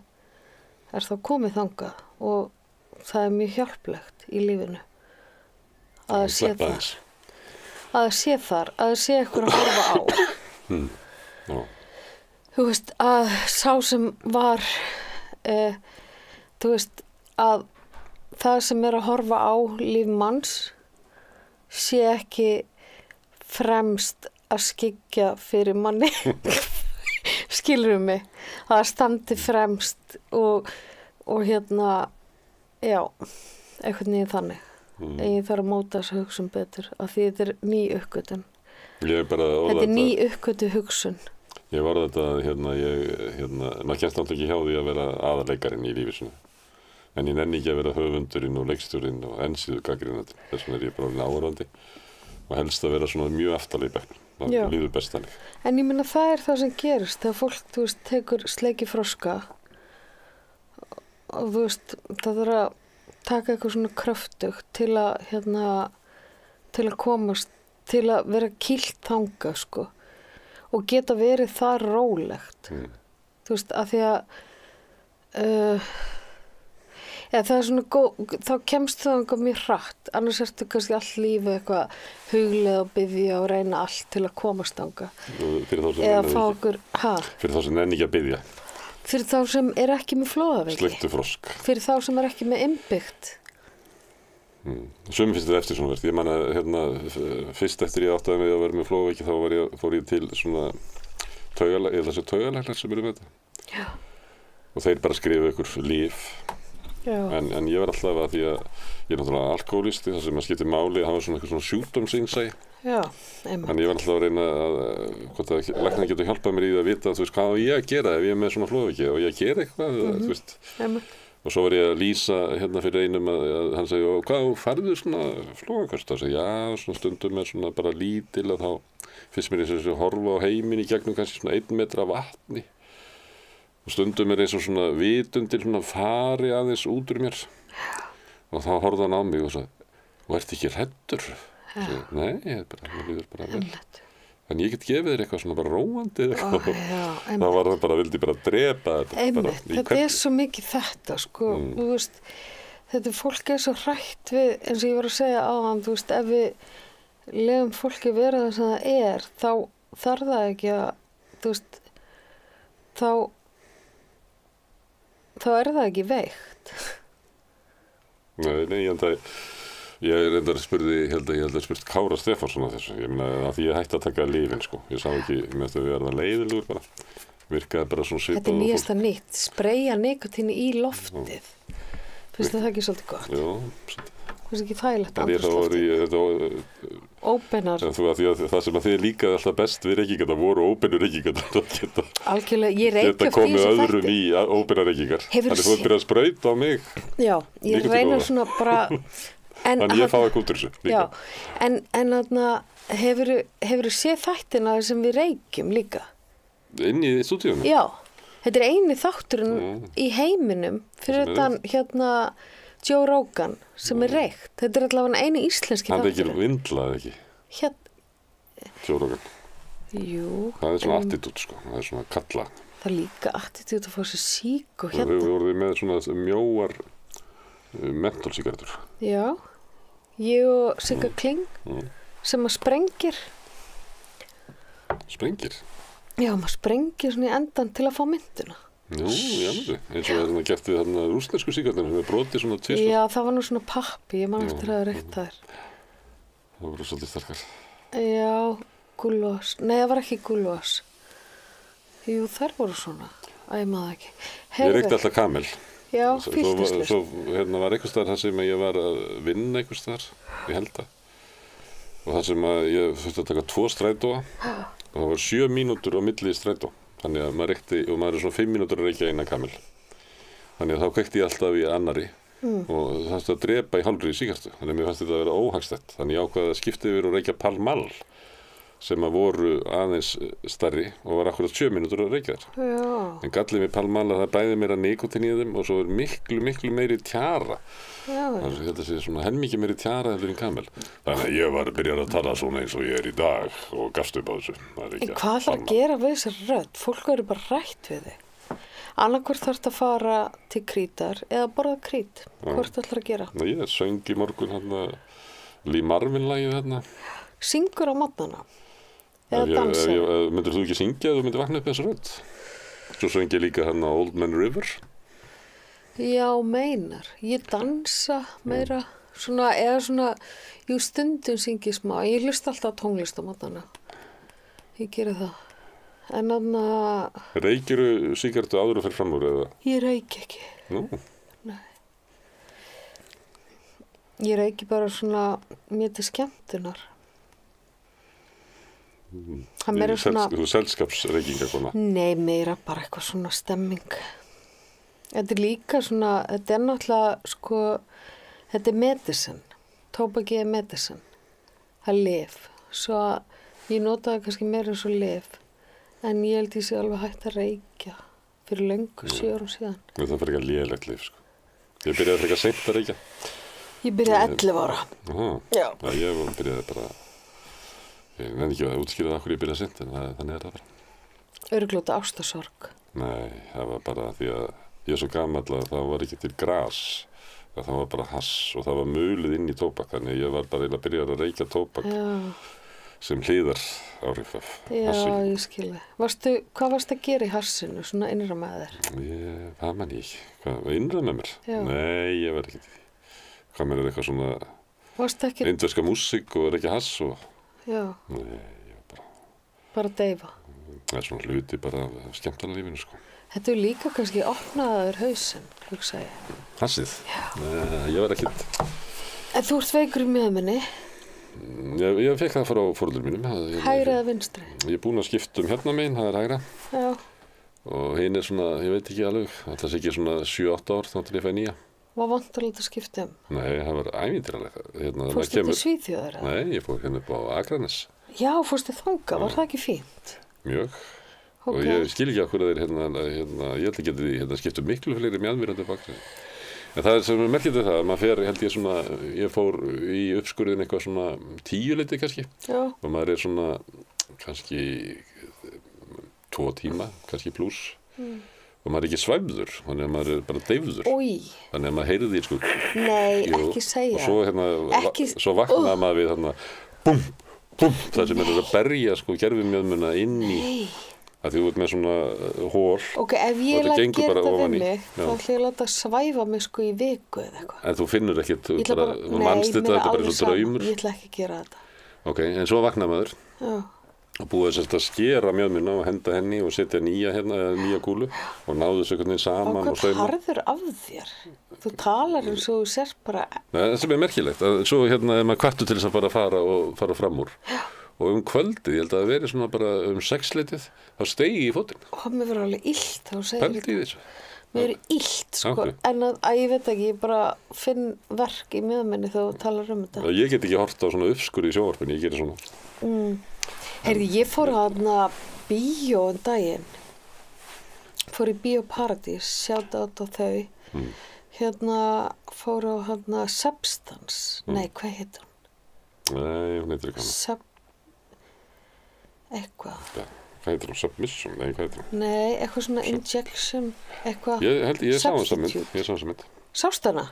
er þá komið þangað og það er mjög hjálplegt í lífinu að það sé þar. Að það sé þar, að það sé eitthvað að horfa á. Þú veist, að sá sem var, þú veist, að það sem er að horfa á líf manns sé ekki fremst að skyggja fyrir manni. Skilurðu mig? Að það standi fremst og já, einhvern veginn þannig. Ég þarf að móta þessa hugsun betur, af því þetta er ný uppgötun. Þetta er ný uppgötu hugsun. Ég var þetta, maður kemst alltaf ekki hjá því að vera aðarleikarinn í lífisinu. En ég nenni ekki að vera höfundurinn og leikstjórinn og ensíðu gagnrýnandi. Þess vegna er ég bara áhorfandi og helst að vera svona mjög aftarlega í bekknum. Það líður best þannig. En ég meina það er það sem gerist. Þegar fólk, þú veist, tekur sleiki froska og þú veist, það þarf að taka eitthvað svona kröftugt til að komast, til að vera kýlt þangað, og geta verið það rólegt. Þú veist, af því að það er svona þá kemst það eitthvað mjög hratt, annars ertu kannski all lífið eitthvað huglega og biðja og reyna allt til að komast þangað. Eða fá okkur, Fyrir þá sem nenni ekki að biðja. Fyrir þá sem er ekki með flóðaveiki. Sleiktu frosk. Fyrir þá sem er ekki með innbyggt. Sumum finnst þetta eftir svona verð. Ég man að fyrst eftir ég áttaði mig að vera með flóðaveiki þá fór ég til svona taugalæknar sem eru með þetta. Já. Og þeir bara skrifa ykkur líf. En ég var alltaf að því að ég er náttúrulega alkohólisti, það sem að skipti máli, það var svona eitthvað svona sjúkdómsinsæi. Já, einmitt. Þannig ég var alltaf að reyna hvort að læknar getur hjálpað mér í það að vita, þú veist, hvað á ég að gera ef ég er með svona flóðaveiki og ég að gera eitthvað, þú veist. Einmitt. Og svo var ég að lýsa fyrir einum að hann segi, og hvað, færðu svona flóðakast? Það segi, já, svona stundum er svona bara lítil að þá finnst mér eins og að horfa á heiminn í gegnum kannski svona 1 metra vatni. Og stundum er eins og svona vitundin svona fari aðeins út úr mér. Og þá horfði hann á mig og sagði, og ert ekki hræddur? Nei, mér líður bara vel. En ég get gefið þér eitthvað svona bara róandi eða eitthvað. Það var það bara, vildi bara drepa þetta. Einmitt, þetta er svo mikið þetta, þú veist, þetta fólk er svo hrætt við, eins og ég var að segja áðan, þú veist, ef við lefum fólki vera það sem það er, þá þarf það ekki að, þú veist, þá er það ekki veikt. Nei, ég reyndar spurði, ég held að spurt Kára Stefánsson að þessu. Ég meina að því ég hætti að taka lyfin, Ég sá ekki, ég meðst að við erum leiðilegur bara. Virkaði bara svona svipað. Þetta er nýjasta nýtt, spreyja nikotíni í loftið. Finnst það ekki svolítið gott? Já, svolítið. Finnst ekki þægilegt andrúmsloftið? Óbeinar. Það sem að þið líka alltaf best við reykingar, það voru óbeinur reykingar. Algjörlega, ég reykja geta komið öðrum í óbeinar reykingar. Þannig þú byrjað að sprauta á mig. Já, ég reyna svona bara, Þannig ég fá ekki út úr þessu líka. Já, en þarna hefurðu séð þættina sem við reykjum líka? Inn í stúdíunum? Já, þetta er eini þátturinn í heiminum fyrir þetta Joe Rogan sem er reykt. Þetta er allavega eini íslenski þátturinn. Hann er þátturinn. ekki vindlað ekki? Joe Rogan. Jú. Það er svona attitút sko, það er svona kalla. Það er líka attitút að fá sér sík og Við vorum með svona mjóar mentólsígarettur. Já, ég og Sigga Kling sem að sprengir. Sprengir? Já, maður sprengir svona í endan til að fá mynduna. Jú, eins og það gert við þarna rússnesku sígarettina sem við brotið svona tvisvar. Já, það var nú svona pappi, ég man eftir að reykt þær. Það voru svolítið sterkar. Já, gúlvas. Nei, það var ekki gúlvas. Jú, þær voru svona. Æ, maður ekki. Ég reykti alltaf Kamel. Já, fylgtislaust. Svo var einhvers staðar það sem ég var að vinna einhvers staðar, ég held að. Og það sem að ég þurfti að taka 2 strætóa og það var 7 mínútur á milli strætó. Þannig að maður reykti, og maður er svona 5 mínútur að reykja eina Kamel. Þannig að þá kveikti ég alltaf í annarri og það þurfti að drepa í hálfri sígarettu. Þannig að mér fannst þetta að vera óhagstætt. Þannig ég ákvaði að skipta yfir og reykja Pall Mall sem að voru aðeins stærri og var akkurat 7 mínútur að reykja þær. Já. En gallið með Pall Mall að það bæði meira nikotín í þeim og svo er miklu meiri tjara. Já. Þannig að þetta sé svona helmingi meiri tjara heldur en Kamel. Þannig að ég var að byrja að tala svona eins og ég er í dag og gafst upp á þessu. En hvað ætlar að gera við þessar rödd? Fólk verður bara rætt við þig. Annarkvort þarftu að fara til Krítar eða borða krít. Hvort ætlar að gera? Ég söng í morgun hérna Lee Marvin-lagið hérna. Syngur á morgnana? Eða dansa? Myndir þú ekki syngja ef þú myndir vakna upp þessu rödd? Svo söng ég líka hérna Old Man River. Já, meinar. Ég dansa meira. Svona, eða svona, jú stundum syngi smá. Ég hlusta alltaf á tónlist á morgnana. Ég geri það. En þarna... Reykirðu sígarettu áður og fer fram úr eða? Ég reyki ekki. Nú? Nei. Ég reyki bara svona mér til skemmtunar. Það meira svona... Þú selskapsreykingakona? Nei, meira bara eitthvað svona stemming. Þetta er líka svona, þetta er náttúrulega, sko, þetta er medicine. Tóbakið er medicine. Það er lyf. Svo ég notaði kannski meira eins og lyf. En ég held ég sé alveg hægt að reykja fyrir löngu 7 árum síðan. Það er ekki lélegt lyf, sko. Ég byrjaði frekar seint að reykja. Ég byrjaði 11 ára. Já. Ég byrjaði bara, ég nefndi ekki að útskýra það okkur ég byrjaði seint, en þannig er það bara. Örglóta ástarsorg. Nei, það var bara því að ég er svo gamall að það var ekki til gras. Það var bara hass og það var mulið inn í tóbak, þannig ég var bara að byrja að reykja tóbak. Já. Sem hliðar áhrif af Já, hassi. ég skil það. Hvað varstu að gera í hassinu, svona innra með þér? Það man ég ekki. Hvað, innra með mér? Já. Nei, ég var ekki því. Hvað mér er eitthvað svona Varstu ekki... indverska músík og reykja hass og... Já. Nei, ég var bara deyfa. Það er svona hluti bara af skemmtanalífinu, sko. Þetta er líka kannski opnaður hausinn, hugsa ég. Hassið? Já. Nei, ég var ekkert... En þú ert veikur í mjöðminni? Ég fekk það frá foreldrum mínum. Hægri eða vinstri? Ég er búinn að skipta hérna megin, það er hægra. Já. Og hinn er svona, ég veit ekki alveg, það er ekki svona 7-8 ár þá til ég fæ nýja. Var vantarlega að skipta um? Nei, það var ævintýralegt. Fórstu til Svíþjóðar? Nei, ég fór hérna upp á Akranes. Já, fórstu þangað, var það ekki fínt? Mjög. Okay. Og ég skil ekki okkur að þeir ég held ekki að þeir skiptu miklu fleiri mjadmýrandi upp á Akranes. En það er sem er merkilegt það, maður fer, held ég svona, ég fór í uppskurðin eitthvað svona 10 leyti kannski. Já. Og maður er svona kannski 2 tíma, kannski pluss. Og maður er ekki svæfður, þannig að maður er bara deyfður. Új. Þannig að maður heyrði því, sko. Nei, ekki segja. Og svo vaknaði maður við þarna, búm, það sem er að berja, sko, gerfimjöðmuna inn í... Að því þú ert með svona hól. Ok, ef ég læt gera þetta við mig, þá ætla ég að láta svæfa mig sko í viku eða eitthvað. En þú finnur ekkert, þú manst þetta bara eins og draumur. Ég ætla ekki að gera þetta. Ok, en svo vaknaði maður. Já. Og búið þess að skera mjöðmuna og henda henni og setja nýja kúlu og náðu þessu einhvern veginn saman og sauma. Hvað harður af þér? Þú talar eins og þú sérst bara... Nei, það sem er merkilegt, að svo er maður hvattur til þess að bara fara fram úr. Já. Og kvöldið, ég held að það veri svona bara 6-leitið, þá steigi í fótinn. Og mér verður alveg illt þá segir Pældi í þessu. Mér er illt, sko, Ok. en að ég veit ekki, ég bara finn verk í miðminni þegar þú talar þetta. Ég get ekki hort á svona uppskurð í sjónvarpinu, ég gerir svona. Heyrðu, ég fór á bíó daginn. Fór í Bíó Paradís, sjátt á þau. Fór á Substance. Nei, hvað heitir hún? Nei, hún heitir eitthvað. Eitthvað. Ja, hvað heitir hún? Submission? Nei, hvað heitir hún? Nei, eitthvað svona injection, eitthvað. Ég sá þessa mynd. Substitute. Ég sá þessa mynd. Sástu hana?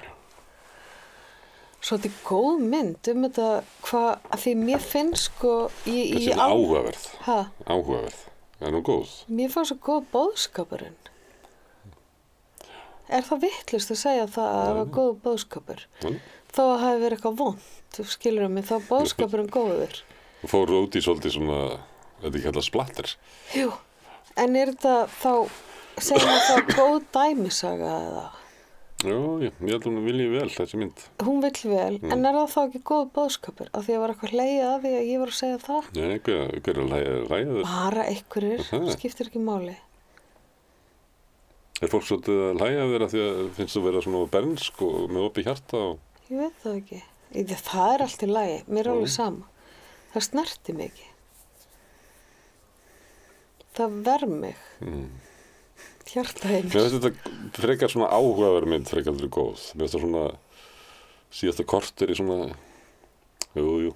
Svo þetta er góð mynd þetta hvað, að því mér finnst sko Þessi er áhugaverð. Ha? Áhugaverð. Það er nú góð. Mér fannst svo góð boðskapurinn. Er það vitlaust að segja það að það var góð boðskapur? Þó að það hafi verið eitthvað vont, þú skilur mig, þá er boðskapurinn góður. Þú fór út í svolítið svona, þetta ekki kallað splatter. Jú, en er þetta þá, segjum að það góð dæmisaga eða? Já, ég held hún vilji vel þessi mynd. Hún vill vel, en er það þá ekki góð boðskapur? Af því að var eitthvað hlegið að því að ég var að segja það? Nei, hver er að ræða þess? Bara einhverjir, skiptir ekki máli. Er fólk svolítið að hlæja þér að því að finnst þú vera svona bernsk og með opið hjarta og... Ég veit það ekki. Það er allt í lagi, mér er alveg sama. Það snerti mig ekki. Það ver mig. Hjarta heimil. Mér finnst þetta frekar svona áhugaverð mynd, frekar aldrei góð. Mér finnst það svona síðasta korter í svona, jú.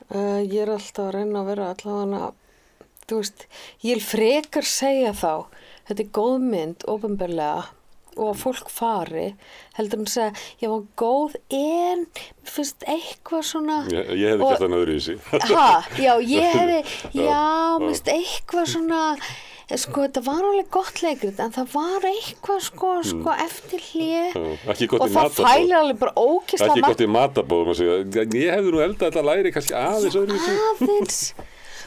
Ég er alltaf að reyna að vera allavega, þú veist, ég vil frekar segja þá, þetta er góð mynd, opinberlega, og að fólk fari, heldur að segja, ég var góð en mér finnst eitthvað svona... Ég hefði gert það öðru í sig. Já, ég hefði, mér finnst eitthvað svona, sko, þetta var alveg gott leikrit, en það var eitthvað, sko, eftir hlið, og það fælir alveg bara ókisla... Ekki gott í matabóðum að segja, ég hefði nú eldað þetta læri kannski aðeins öðru í sig. Aðeins...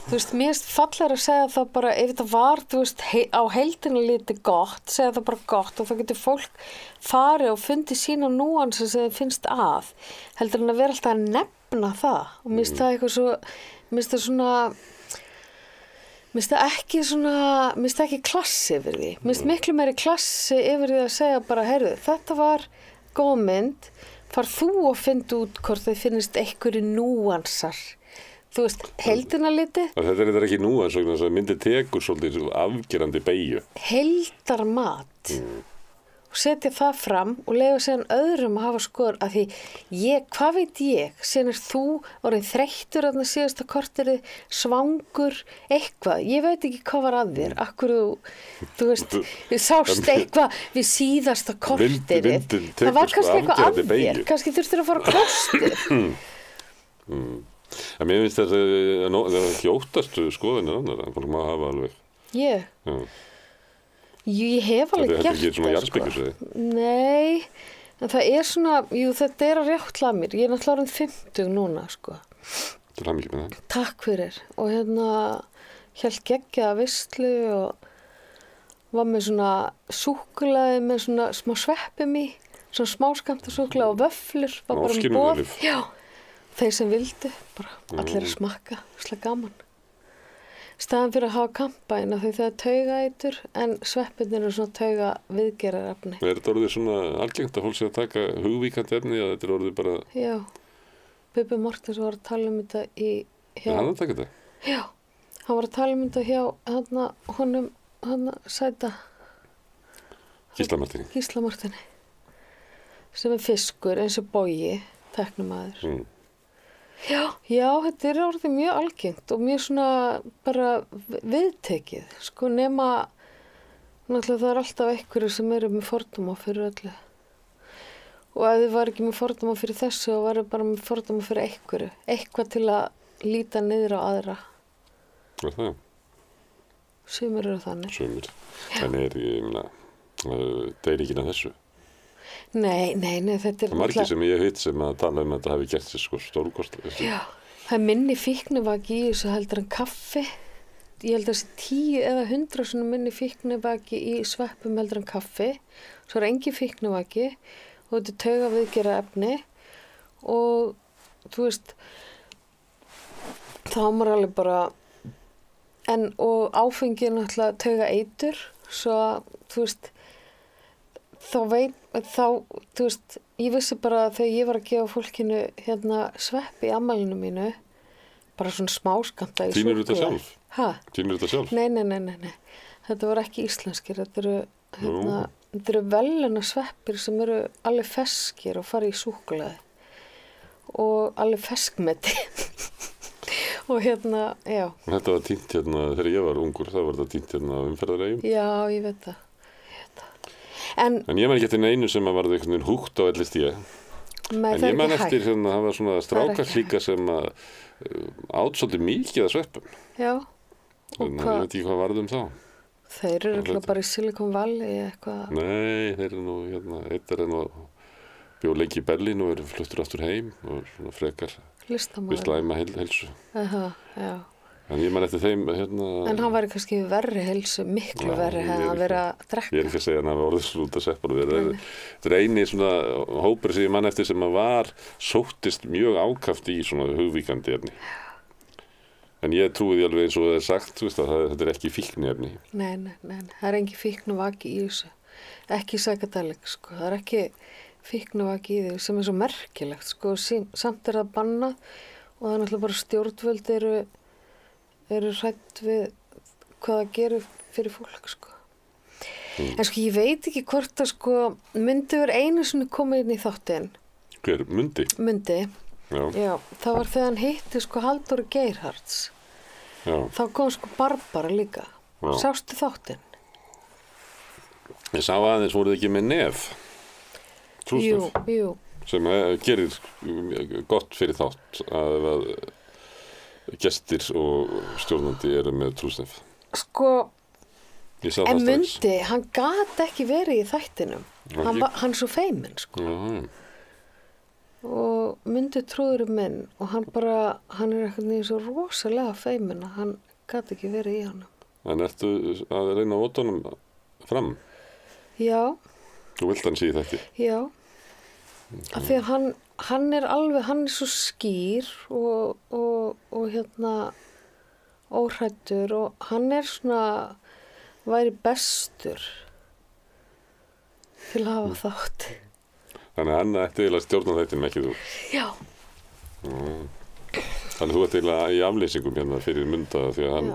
Þú veist, mér finnst fallegra að segja það bara, ef þetta var, þú veist, á heildina litið gott, segja það bara gott og þá getur fólk farið og fundið sína núansa sem þið finnst að, heldur en að vera alltaf að nefna það og mér finnst það eitthvað svo, mér finnst það svona, mér finnst það ekki svona, mér finnst það ekki klassi yfir því, mér finnst miklu meiri klassi yfir því að segja bara, heyrðu, þetta var góð mynd, far þú og finnst út hvort þið finnst einhverju núansar. Þú veist, heildina litið. Þetta er ekki nú eins og þess að myndi tekur svolítið afgerandi beygju. Heildarmat. Og setja það fram og leyfa síðan öðrum að hafa skoður að því hvað veit ég, síðan er þú orðin þreyttur þarna síðasta korterið, svangur, eitthvað. Ég veit ekki hvað var að þér. Akkur þú veist, við sást eitthvað við síðasta korterið. Það var kannski eitthvað að þér. Kannski þurftir að fara á klostið. En mér finnst þetta það er ekki óttastu skoðinir annar en fólk má hafa alveg. Ég hef alveg gert það. Þetta er ekki svona jarðsprengjusveið. Nei, en það er svona, þetta er að rjáttla mér. Ég er náttúrulega orðin 50 núna, sko. Til hamingju með það. Takk fyrir. Og hélt geggjaða veislu og var með svona súkkulaði með svona smá sveppum í, svona smáskamta súkkulaði og vöfflur. Var bara með boð. Já. Þeir sem vildu, bara allir að smakka, slag gaman. Staðan fyrir að hafa kampæna því það er taugaeitur en sveppirnir eru svona tauga viðgerðarefni. Er þetta orðið svona algengt að fólk sé að taka hugvíkandi efni eða þetta er orðið bara... Já, Bubbi Mortens var að tala þetta hjá... Hann að taka þetta? Já, hann var að tala þetta hjá honum sæta... Gísla Martini. Gísla Martini. Sem er fiskur eins og Bogi, teknumaður. Já, þetta er orðið mjög algengt og mjög svona bara viðtekið, sko, nema náttúrulega það er alltaf einhverju sem eru með fordóma fyrir öllu og ef þið var ekki með fordóma fyrir þessu og varu bara með fordóma fyrir einhverju, eitthvað til að líta niður á aðra. Er það? Sumir eru þannig. Sumir, en ég meina, það er ekki að þessu. Nei, þetta er... Það margir sem ég hitt sem að tala að þetta hafi gert sér sko stórkostlega. Já, það er minni fíknivaki í þessu heldur en kaffi. Ég held að þessi 10 eða 100 svona minni fíknivaki í sveppum heldur en kaffi. Svo er engin fíknivaki og þetta er tauga viðgera efni og þú veist, þá maður alveg bara og áfengi er náttúrulega tauga eitur, svo að, þú veist, þú veist, ég vissi bara að þegar ég var að gefa fólkinu hérna svepp í afmælinu mínu, bara svona smáskammta í Tínir þetta sjálf? Hæ? Tínir þetta sjálf? Nei. Þetta voru ekki íslenskir, þetta eru veluna sveppir sem eru alveg feskir og fara í súkkulaði og alveg feskmeti. Og hérna, já. Þetta var týnt hérna, þegar ég var ungur, það var þetta týnt hérna á umferðaregjum. Já, ég veit það. En ég man ekki eftir neinu sem að varði einhvern veginn húgt á LSD. Nei, en ég man eftir hérna, það var svona strákar líka sem að át svolítið mikið að sveppum. Já. Þannig að ég veit ekki hvað varði þá. Þeir eru örugglega bara í Silicon Valley eitthvað. Nei, þeir eru nú hérna, eitt er nú bjó lengi í Berlín og eru fluttur aftur heim og svona frekar Listamaður. við slæma heilsu. Já. En ég man eftir þeim hérna. En hann var kannski verri heilsu, miklu verri hefði hann verið að drekka. Ég er ekki að segja hann að orðið svona út að sveppar og verið. Þetta er eini svona hópur sem ég man eftir sem að var sóttist mjög ákaft í svona hugvíkandi efni. En ég trúi því alveg eins og það er sagt, þú veist, að þetta er ekki fíkniefni. Nei. Það er engin fíknuvaki í þessu. Ekki psychedelic, sko. Það er ekki fíknuvaki í því sem er svo merkilegt, sko. Samt er það bannað og það er náttúrulega bara stjórnvöld eru hrædd við hvað það gerir fyrir fólk, sko. En sko, ég veit ekki hvort að, sko, Mundi var einu sinni komið inn í þáttinn. Hver? Mundi? Mundi. Já. Það var þegar hann hitti, sko, Halldóru Geirhards. Já. Þá kom, sko, Barbara líka. Já. Sástu þáttinn? Ég sá aðeins voruð ekki með nef. Trúsnef. Jú. Sem gerir gott fyrir þátt að gestir og stjórnandi eru með trúsnef. Sko, en strax. Mundi, hann gat ekki verið í þættinum. Hann svo feiminn, sko. Já. Og Mundi trúður minn og hann er eitthvað svo rosalega feiminn að hann gat ekki verið í honum. En ertu að reyna að óta honum fram? Já. Þú vilt hann sé í þætti? Já. Af því að hann er svo skýr og hérna óhræddur og hann er svona, væri bestur til að hafa þátt. Þannig að hann ætti eiginlega stjórna þættinum, ekki þú? Já. Þannig að þú ætti eiginlega í afleysingum hérna fyrir Munda því að hann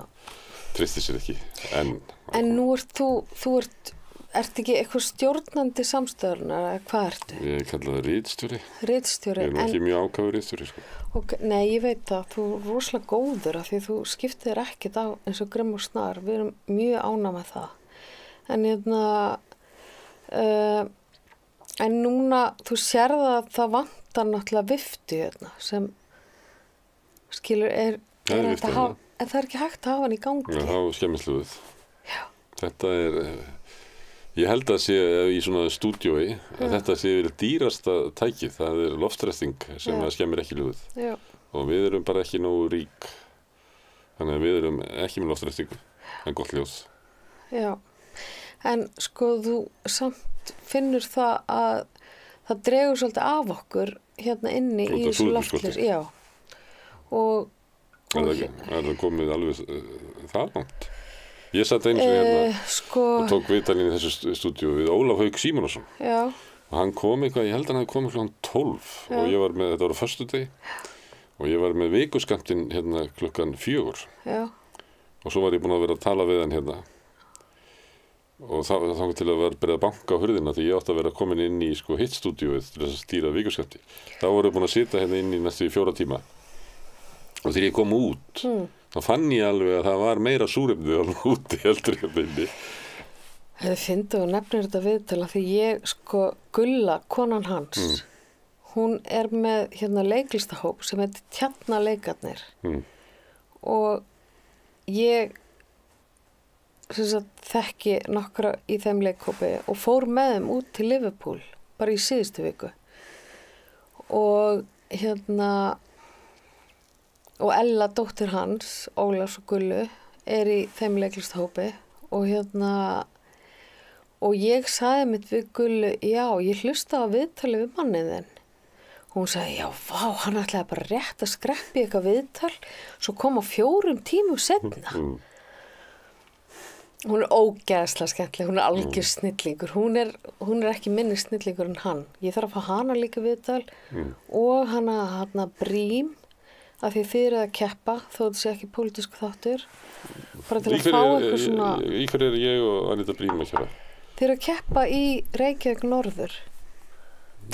tristir sér ekki. En nú ert þú ert ekki eitthvað stjórnandi samstöðurnar, eða hvað ertu? Ég kalla það ritstjóri. Ritstjóri. Ég er ekki mjög ákafur ritstjóri, sko. Nei, ég veit það. Þú er rosalega góður af því þú skiptir þér ekkert á eins og Grimm og Snar. Við erum mjög ánægð með það. En núna, þú sérð að það vantar náttúrulega viftu hérna sem skilur er þetta en það er ekki hægt að hafa hann í gangi. Já, þá skemmist hljóðið. Já. Þetta er, ég held að sé í svona stúdíói að þetta sé verið dýrasta tækið. Það er loftræsting sem skemmir ekki hljóðið. Já. Og við erum bara ekki nógu rík. Þannig að við erum ekki með loftræstingu. En gott hljóð. Já. En sko þú samt finnur það að það dregur svolítið af okkur hérna inni í þessu loftlæs. Já. Og er það komið alveg það langt? Ég satt eins og hérna og tók viðtalinn í þessu stúdíu við Ólaf Hauk Símonarson. Já. Og hann kom eitthvað, ég held að hann hafi komið klukkan 12 og ég var með, þetta var á föstudegi og ég var með vikuskammtinn hérna klukkan 4. Já. Og svo var ég búinn að vera að tala við hann hérna og þá til að vera byrjað að banka á hurðina því ég átti að vera komin inn í sko hitt stúdíuð til þess að stýra vikuskammti. Þá voru búin að sitja hérna inn í næstu 4 tíma. Og þegar ég kom út, þá fann ég alveg að það var meira súrefni alveg úti heldur hérna inni. Það fyndi og nefnir þetta viðtala því ég, sko, Gulla, konan hans, hún er með hérna leiklistahóp sem heitir Tjarnaleikarnir. Og ég þekki nokkra í þeim leikhópi og fór með þeim út til Liverpool, bara í síðustu viku. Og hérna... Og Ella, dóttir hans, Ólafs og Gullu, er í þeim leiklistahópi og hérna, og ég sagði mitt við Gullu, já, ég hlusta á viðtali við manninn þinn. Hún sagði, já, vá, hann ætlaði bara rétt að skreppi eitthvað viðtal, svo kom á 4 tímum seinna. Hún er ógeðslega skemmtileg, hún er algjör snillingur. Hún er ekki minni snillingur en hann. Ég þarf að fá hana líka viðtal og hana Brím, af því þið eru að keppa, þó þetta sé ekki pólitísku þáttur. Bara til að fá eitthvað svona... Í hverju er ég og Anita Brím að keppa? Þið eru að keppa í Reykjavík Norður.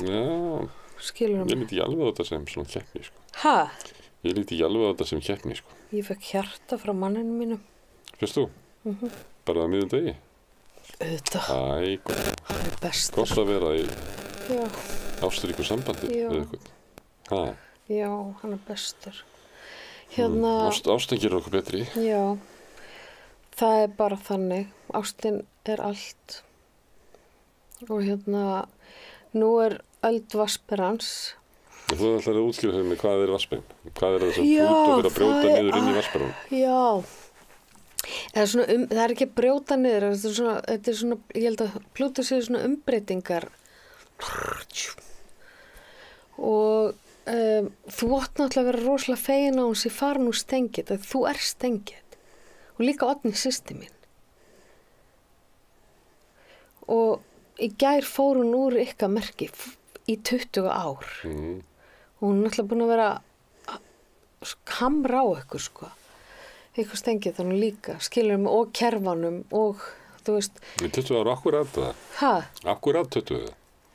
Já, Skilur ég líti ekki alveg á þetta sem svona keppni, sko. Ha? Ég líti ekki alveg á þetta sem keppni, sko. Ég fekk hjarta frá manninu mínum. Fyrst þú? Bara að miðum degi? Auðvitað, Æ, hann er bestur. gott að vera í Já, ástríku sambandi Já. við ykkur. Ha, já, hann er bestur. Hérna, ástin gerir okkur betri. já, það er bara þannig. Ástin er allt. Og hérna, nú er öld Vassberans. Þú ætlar að útskýra fyrir mig hvað er vassbein. Hvað er það sem Já, Plútó fyrir að brjóta það er- niður inn í vassbeinum? Já, það er ekki að brjóta niður, þetta er svona, ég held að Plútó séu svona umbreytingar. Og þú átt náttúrulega að vera rosalega fegin á hún sem farin úr stengið, að þú er stengið. Og líka Oddný systir mín. Og í gær fór hún úr ykkar merki í 20 ár. Og hún er náttúrulega búin að vera að hamra á ykkur, sko. Ykkur stengið þannig líka, skilur mig, og kerfanum og, þú veist, Í 20 ára, akkurat það? Akkurat 20?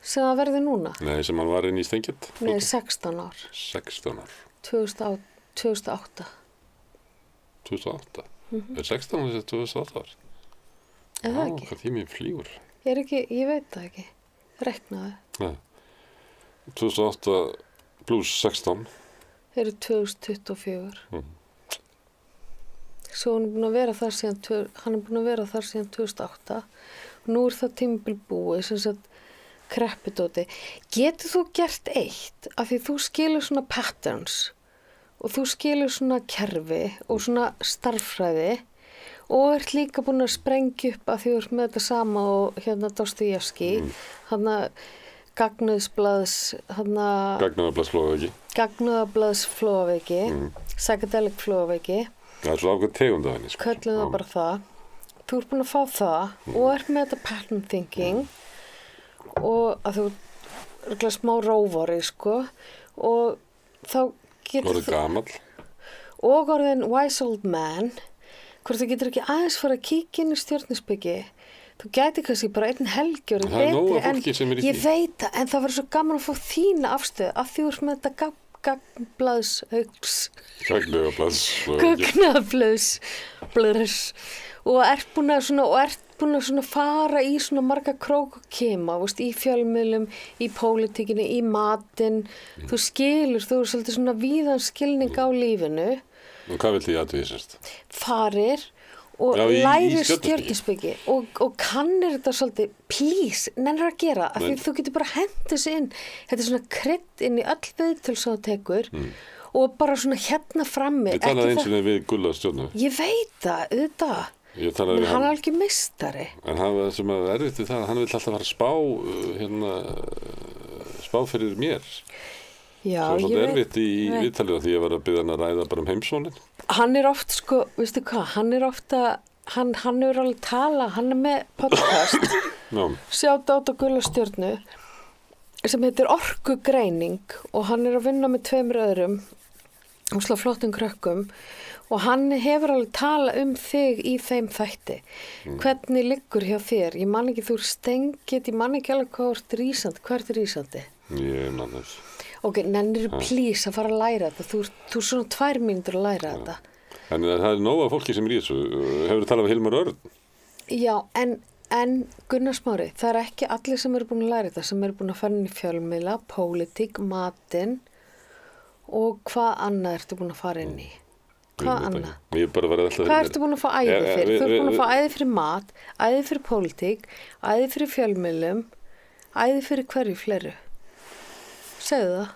sem það verði núna. Nei, sem hann var inn í stengið? Nei, 16 ár, 16 ár. 2008. 2008? Er 16 ára þessi 2008 ár? Er það ekki? Hvað tíminn flýgur. Ég veit það ekki. Reknaði. Nei. 2008 pluss 16. Eru 2024. Svo hann er búin að vera þar síðan 2008 og nú er það tímabil búið, sem sagt kreppudóti. Getur þú gert eitt af því þú skilur svona patterns og þú skilur svona kerfi og svona starffræði og ert líka búin að sprengja upp af því þú ert með þetta sama og hérna Dostojevski, hérna Gagnuðsblaðs, hérna Gagnuðablaðs flóaveiki, psychedelic flóaveiki. Það er svo ákveð tegund af henni, sko. Köllum það bara það. Þú ert búin að fá það og ert með þetta pattern thinking og að þú er smá rófari, sko, og þá getur Orðið gamall. og orðin wise old man, hvort þú getur ekki aðeins fara að kíkja inn í stjörnuspeki. Þú gæti kannski bara einn helgi orðið Það er nóg betri, af fólki sem er í ég því. veit það, en það var svo gaman að fá þína afstöðu af því þú ert með þetta gagnblaðshaugs. Gugnaflaus og ert búin að fara í svona marga krók og kema, veist, í fjölmiðlum, í pólitíkinni, í matinn. Þú skilur, þú er svolítið svona víðan skilning á lífinu. Og hvað vill ég aðtöði sérst? Farir og Já, í lærir stjörnuspeki. stjörnuspeki og kannir þetta svolítið, please, nennir að gera, af því Nei. þú getur bara hendt þessu inn. Þetta er svona krydd inn í öll viðtöl sem þú tekur og bara svona hérna frammi. Ég talaði eins og við Gulla stjórnu. Ég veit það, auðvitað. Ég talaði Men við hann er hann. algjör meistari. En hann var sem að erfitt við það, hann vill alltaf fara að spá, spá fyrir mér. Já, Það var ég svolítið veit. erfitt í Nei. viðtalið því ég var að byrja hann að ræða bara heimsónin. Hann er oft, sko, veistu hvað, hann er alveg tala, hann er með podcast, Já, sjátt át á Gulla stjörnu, sem heitir Orkugreining og hann er að vinna með 2 öðrum, slá flottum krökkum og hann hefur alveg tala þig í þeim þætti. Hvernig liggur hjá þér? Ég man ekki, þú er stengið, ég man ekki alveg hvað er rísandi. Hvert er rísandi? ég man þess. Ok, nennir please að fara að læra þetta. Þú er svona 2 mínútur að læra þetta. En það er nóga fólki sem er í þessu. Hefur þið talað við Hilmar Örn? Já, en Gunnar Smári, það er ekki allir sem eru búin að læra þetta, sem eru búin að fara inn í fjölmiðla, pólitík, matinn og hvað annað ertu búin að fara inn í? Hvað annað? Ég er bara verið alltaf Hvað ertu búin að fá æði fyrir? Þú ert búin að fá æði fyrir mat, æði fyrir pólitík, æði fyrir fjölmiðlum, æði fyrir hverju fleiru? Segðu það.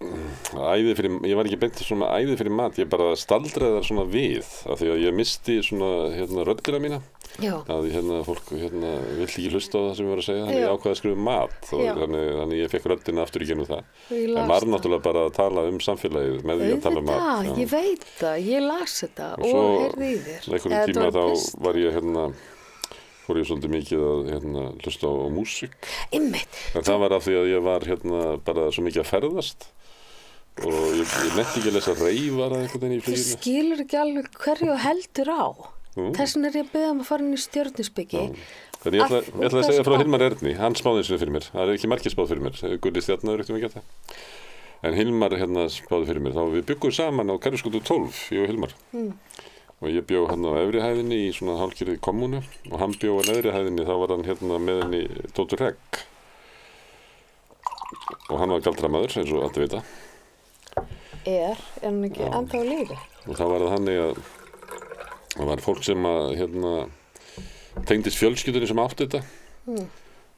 Ég var ekki beint svona æði fyrir mat, ég bara staldraði það svona við af því að ég misti svona röddina mína Já. að fólk vill ekki hlusta á það sem ég var að segja, þannig Já. ég ákvaði að skrifa um mat og Já. þannig ég fekk röddina aftur í genum það. Ég En las var það. náttúrulega bara að tala um samfélagið með því að tala um mat. Auðvitað, ég veit það, ég las þetta og svo heyrði í þér. einhverjum Eða tíma þetta þá best. var ég fór ég svolítið mikið að hlusta á músík. Einmitt. En það var af því að ég var bara svo mikið að ferðast og ég nefndi ekki að lesa reyfara einhvern veginn í Þú fluginu. skilur ekki alveg hverju þú heldur á. Þess vegna er ég að beða að fara inn í stjörnuspeki. Þannig ég ætla að Út af segja frá spá. Hilmar Erni, hann spáði eins og fyrir mér. Það er ekki margir spáð fyrir mér, Gulli Stjarnar ekki að það. En Hilmar spáði fyrir mér, þá við byggum saman á Hverfisgötu 12, ég og Hilmar. Og ég bjó á efri hæðinni í svona hálfgerði kommunu og hann bjó á neðri hæðinni, þá var hann með henni Tótu Regg. Og hann var galdramaður, eins og allir vita. Er hann ekki enda á lífi? Og þá var það þannig að það var fólk sem tengdist fjölskyldunni sem átti þetta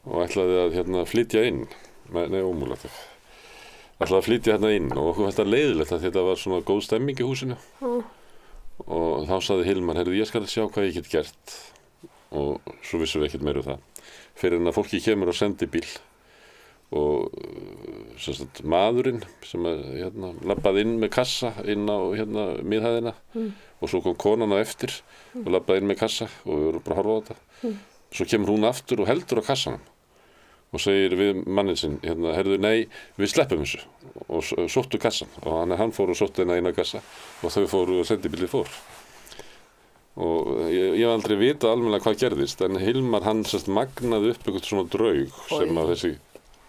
og ætlaði að flytja inn. Nei, ómúlegt. Ætlaði að flytja inn og okkur fannst það leiðilegt að þetta var svona góð stemming í húsinu. Og þá sagði Hilmar, ég skal sjá hvað ég get gert. Og svo vissum við ekkert meira það. Fyrir en að fólki kemur á sendibíl og maðurinn sem labbaði inn með kassa inn á miðhæðina og svo kom konan á eftir og labbaði inn með kassa og við vorum bara að horfa á þetta. Svo kemur hún aftur og heldur á kassanum og segir við manninn sinn, nei, við sleppum þessu og sóttu kassan og hann fór og sóttu eina kassa og þau fóru og sendibílið fór. Og ég hef aldrei vitað almennilega hvað gerðist en Hilmar hann magnaði upp einhvern svona draug sem að þessi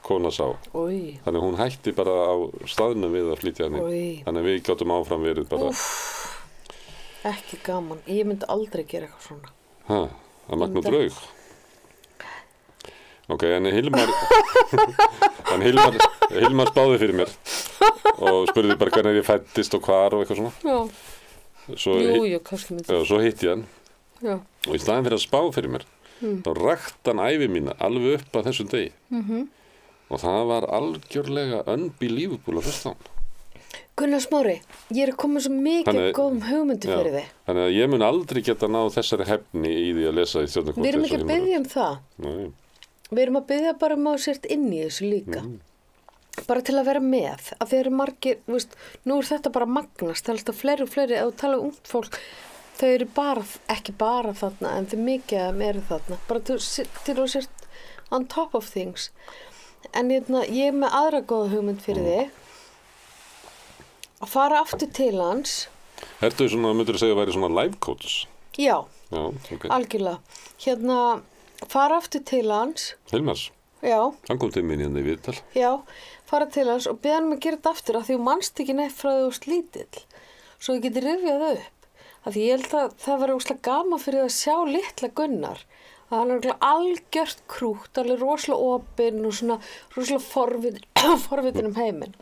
kona sá. Oj. Þannig hún hætti bara á staðnum við að flytja hann inn. Oj. Þannig að við gátum áfram verið bara. Ekki gaman. Ég myndi aldrei gera eitthvað svona. Að magna draug. Ok, en Hilmar spáði fyrir mér og spurði bara hvernig ég fæddist og hvar og eitthvað svona. Já. Jú, kannski myndi. Já, svo hitti ég hann. Já. Og í staðinn fyrir að spá fyrir mér, þá rakti hann ævi mína alveg upp að þessum degi. Og það var algjörlega unbelievable að hlusta á hann. Gunnar Smári, ég er að koma svo mikið góðum hugmyndu fyrir þig. Þannig að ég mun aldrei geta náð þessari hefni í því að lesa í Stjörnukompás. Við erum ekki að biðja það. Nei. Við erum að biðja bara að sért inn í þessu líka. Bara til að vera með. Að þeir eru margir, nú er þetta bara magnast. Það er alltaf fleiri og fleiri. Ef þú tala um ungt fólk, þau eru ekki bara þarna, en þau mikið að eru þarna. Bara til að sért on top of things. En ég er með aðra góða hugmynd fyrir þig. Að fara aftur til hans. Ertu myndur að segja að væri svona life coach? Já, ok. Algjörlega. Fara aftur til hans. Hilmars? Já. Hann kom til mín í viðtal. Já, fara til hans og beða hann að gera þetta aftur af því þú manst ekki neitt frá því þú varst lítill. Svo þú getur rifjað upp. Af því ég held að það var óslega gaman fyrir að sjá litla Gunnar. Að hann er algjört krútt, alveg rosalega opinn og svona rosalega forvitin heiminn.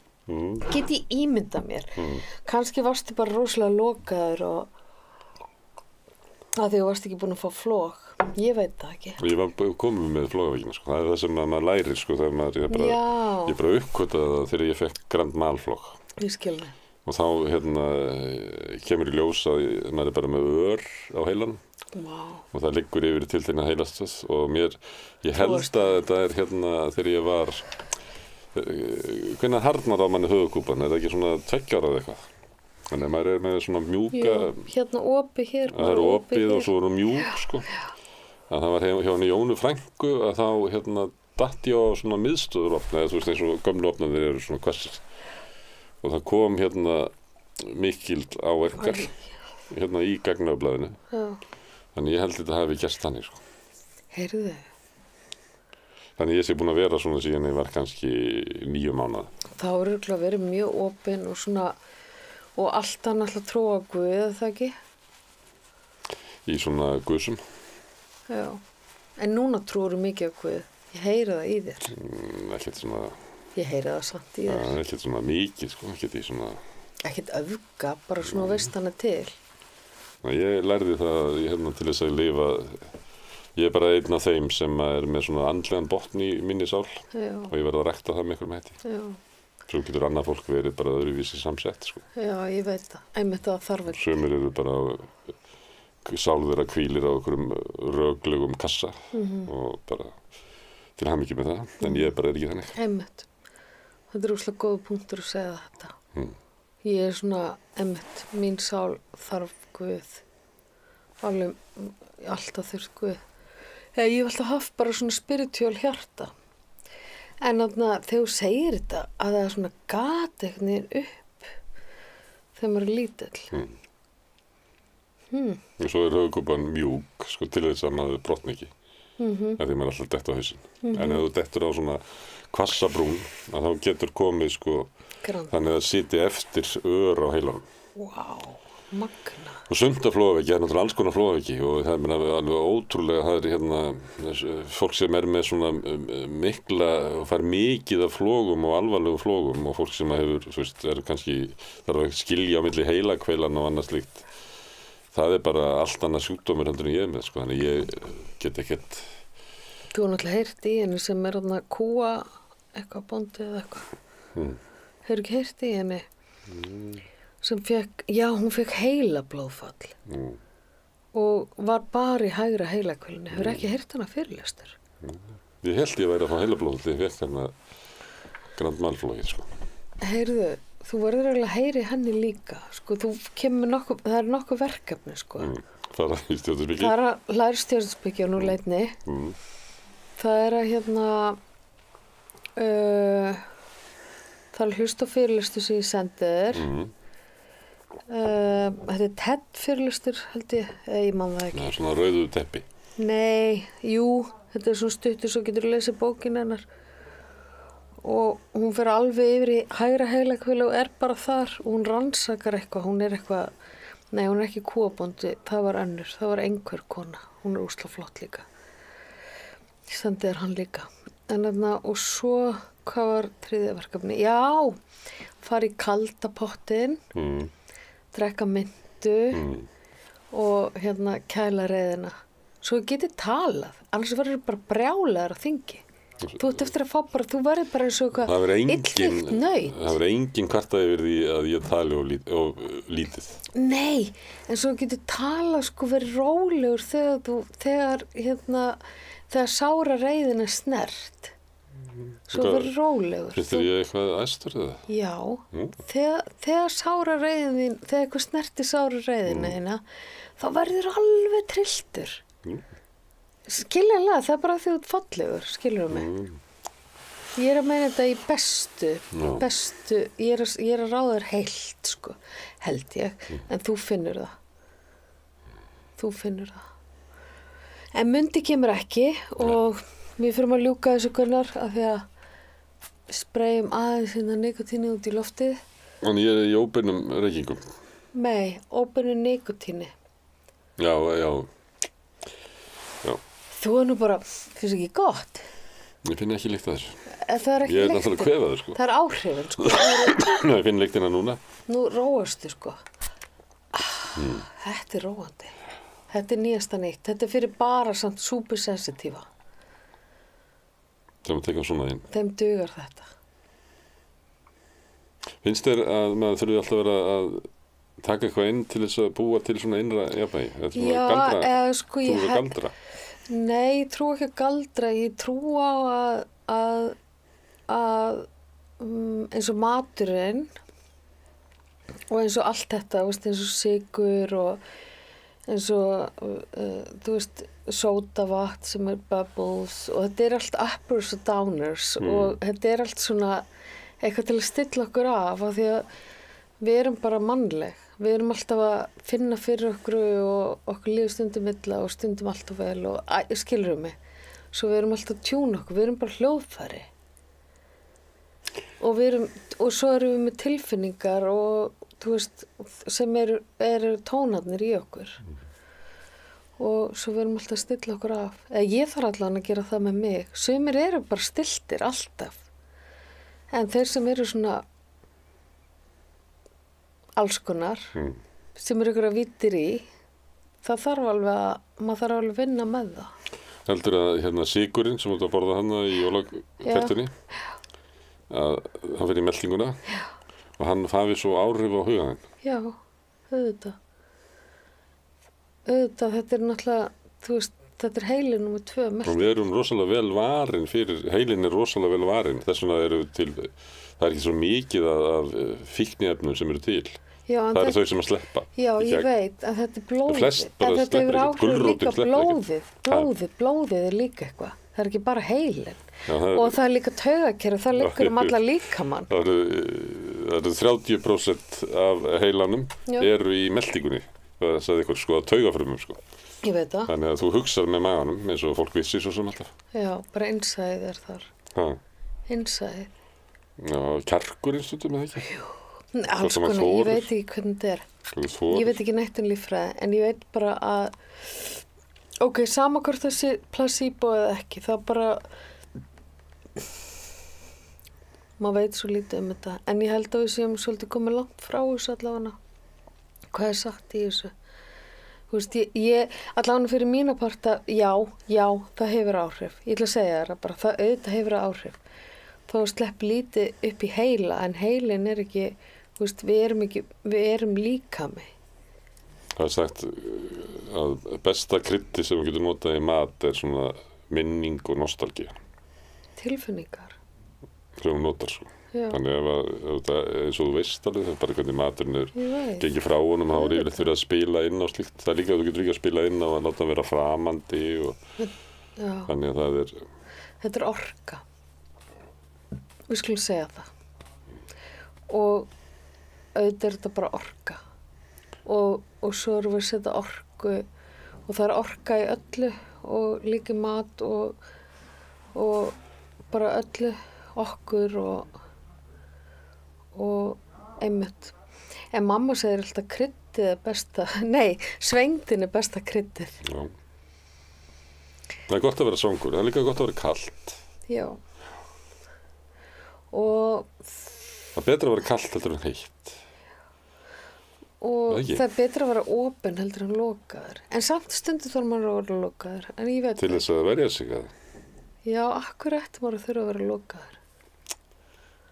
Get ég ímyndað mér. Kannski varstu bara rosalega lokaður og að því þú varst ekki búin að fá flog. Ég veit það ekki. Ég var komið með flogavegina, Það er það sem maður lærir, þegar maður, ég bara uppkvitaði það þegar ég fekk Grand Mal-flog. Ég skil það. Og þá, kemur í ljós að maður er bara með ör á heilanum. Og það liggur yfir tiltekna heilastöð og ég held að þetta er þegar ég var, hvenær harðnar á manni höfuðkúpan, er það ekki svona 2 ára eða eitthvað? Þannig að maður er með svona mjúka. Opið hér. Það er opið og svo er mjúk, Að það var hjá henni Jónu frænku að þá, datt ég á svona miðstöðuropna, eða eins og gömlu opnarnir eru svona hversir. Og það kom mikil áverkar, í gagnaugablaðinu. Þannig ég held þetta hafi gerst þannig, Heyrðu. Þannig ég sé búin að vera svona síðan ég var kannski 9 mánaða. Þá er örugglega verið mjög opinn og svona, og alltaf náttúrulega trúa á Guð, eða það ekki? Í svona guðsum. Já. En núna trúur mikið á Guð. Ég heyri það í þér. Ekkert svona. Ég heyri það samt í þér. Ja, ekkert svona mikið, ekkert í svona. Ekkert öfga, bara svona veist hana til. Ég lærði það til þess að lifa. Ég er bara einn af þeim sem er með svona andlegan botn í minni sál. Já. Og ég verð að rækta það með einhverjum hætti. Já. Svo getur annað fólk verið bara öðruvísi samsett, Já, ég veit það. Einmitt það þarf ekki. Sumir eru bara sál þeirra hvílir á einhverjum röglegum kassa og bara til hamingju með það, en ég bara ekki þannig. Einmitt. Þetta óslega góð punktur að segja þetta. Ég svona, einmitt, mín sál þarf Guð. Alveg, alltaf þurft Guð. Ég hef alltaf haft bara svona spiritual hjarta. En þarna, þegar þú segir þetta, að það er svona gat einhvern veginn upp þegar maður er lítill. Og svo er höfuðkúpan mjúk, sko, til þess að maður brotni ekki. Því maður er alltaf dett á hausinn. En ef þú dettur á svona hvassabrún, að þá getur komið, sko, þannig að það sitji eftir ör á heilanum. Vá, magna. Og sumt af flóðaveggi, það er náttúrulega alls konar flóðaveggi og það er alveg ótrúlega, það er hérna, fólk sem er með svona mikla, og fær mikið af flógum og alvarlegu flógum og fólk sem hefur, þú veist, er kannski, þarf að skilja á milli heilahveilan og annað slíkt. Það er bara allt annað sjúkdómur heldur en ég er með, sko, þannig ég get ekkert. Þú har náttúrulega heyrt í henni sem er þarna kúa eitthvað bóndi eða eitthvað. Hefur ekki heyrt í henni? Sem fekk, já, hún fekk heilablóðfall og var bara í hægra heilahvelinu. Hefur ekki heyrt hana fyrirlestur? Ég held ég væri að fá heilablóð þegar ég fekk hana Grand Mal-flóið, sko. Heyrðu, þú verður eiginlega að heyri henni líka, sko, þú kemur nokkuð, það er nokkuð verkefni, sko. Fara í stjórnarspeki? Það er að læra stjórnarspeki á núleitni. Það er að hérna, það er hlusta fyrirlestu sem ég sendi þér. Þetta er TED fyrirlestur, held ég man það ekki. Það er svona rauðu teppi. Nei, jú, þetta er svona stuttur svo getur þú lesið bókin hennar. Og hún fer alveg yfir í hægra heilahveli og er bara þar og hún rannsakar eitthvað, hún er eitthvað, nei hún er ekki kúabóndi, það var önnur, það var einhver kona, hún er úsla flott líka. Sendi þér hann líka. En þarna, og svo, hvað var þriðja verkefni? Já, fara í kalda pottinn, drekka myndu og hérna kæla reiðina. Svo getið talað, annars verður bara brjálaður á þingi. Þú ert eftir að fá bara, þú verður bara eins og eitthvað illþýtt nöyt. Það verður engin kvarta yfir því að ég tali og lítið. Nei, en svo getur talað sko verið rólegur þegar sára reiðin er snert. Svo verður rólegur. Finnst þér ég eitthvað æstur eða? Já, þegar sára reiðin, þegar eitthvað snerti sára reiðina þína, þá verður alveg trilltur. Skiljanlega, það er bara því þú ert fallegur, skilur mig. Ég er að meina þetta í bestu, ég er að ráða þér heilt, sko, held ég, en þú finnur það. Þú finnur það. En mundi kemur ekki og við fyrir að ljúka þessu Gunnar af því að spreyjum aðeins hérna nikotíni út í loftið. En ég er í óbeinum reykingum. Nei, óbeinu nikotíni. Já. Þú er nú bara, finnst ekki gott? Ég finn ekki lykt að þessu. Það er ekki Ég er lyktin. náttúrulega kvefaður, sko. Það er áhrifin, sko. Ég finn lyktina núna. Nú róastu, sko. Þetta er róandi. Þetta er nýjasta nýtt. Þetta er fyrir bara samt supersensitífa. Sem að teka svona inn. Þeim dugar þetta. Finnst þér að maður þurfi alltaf að vera að taka eitthvað inn til þess að búa til svona innra jafnvægi? Þetta er svona galdra. Sko Trúir á galdra? Nei, ég trú ekki að galdra. Ég trú á að eins og maturinn og eins og allt þetta, veist, eins og sykur og eins og, þú veist, sódavatn sem er bubbles og þetta er allt uppers og downers og þetta er allt svona eitthvað til að stilla okkur af því að við erum bara mannleg. Við erum alltaf að finna fyrir okkur og okkur líður stundum illa og stundum alltaf vel og skilur mig. Svo við erum alltaf að tjúna okkur, við erum bara hljóðfæri. Og svo erum við með tilfinningar og þú veist, sem eru tónarnir í okkur. Og svo við erum alltaf að stilla okkur af. Ég þarf allan að gera það með mig. Sumir eru bara stilltir alltaf. En þeir sem eru svona alls konar, sem eru ykkur að vítir í, maður þarf alveg að vinna með það. Heldur að hérna sykurinn sem þú ert að borða hana í jólakertunni, að hann fyrir í meltinguna og hann hafi svo áhrif á hugan. Já, auðvitað. auðvitað, þetta er náttúrulega, þú veist, þetta er heilin númer 2 Og við erum rosalega vel varin heilin er rosalega vel varin. Þess vegna það er ekki svo mikið af fíkniefnum sem eru til. Já, það eru þau sem að sleppa. Já, ég veit að þetta er blóðið. Flest bara en þetta hefur sleppur ekki. áhrif líka Gulrótin blóðið er líka eitthvað. Það er ekki bara heilin. Já, og það er líka taugakerfi, það liggur alla líkamann. Það eru 30% af heilanum eru í meltingunni. Það sagði eitthvað sko að taugafrumum sko. Ég veit það. Þannig að þú hugsar með maganum eins og fólk vissi svo sem alltaf. Já, bara innsæðið er þar. Innsæðið. Já, kjarkurinn stundum eða ekki? Jú. Alls konar, ég veit ekki hvernig þetta er. Ég veit ekki neitt líffræði, en ég veit bara að ok, sama hvort það sé placebo eða ekki, það bara maður veit svo lítið þetta, en ég held að við séum svolítið komið langt frá þessu allavega. Hvað er sagt í þessu? Þú veist, ég allavega fyrir mína parta, já, það hefur áhrif. Ég ætla að segja þér bara, það auðvitað hefur áhrif. Þá slepp lítið upp í heila, en heilin er ekki, þú veist, við erum líkami. Það er sagt að besta kryddi sem við getum notað í mat er svona minning og nostalgía. Tilfinningar. Sem við notar sko. Já. Þannig ef eins og þú veist alveg, það er bara hvernig maturinn er gengið frá honum, þá er yfirleitt verið að spila inn á slíkt. Það er líka að þú getur ekki að spila inn á að láta hann vera framandi og þannig að það er... Þetta er orka. Við skulum segja það. Og auðvitað er þetta bara orka. Og svo erum við að setja orku og það er orka í öllu og líka mat og bara öllu okkur og einmitt. En mamma segir alltaf kryddið er besta, nei, svengdin er besta kryddið. Já. Það er gott að vera svangur, það er líka gott að vera kalt. Já. Og það er betra að vera kalt heldur en heitt. Og það er betra að vera opinn heldur en lokaður. En samt stundu þarf maður að vera lokaður. En ég veit til þess að verja sig að já, akkur ætti maður að þurfa að vera lokaður.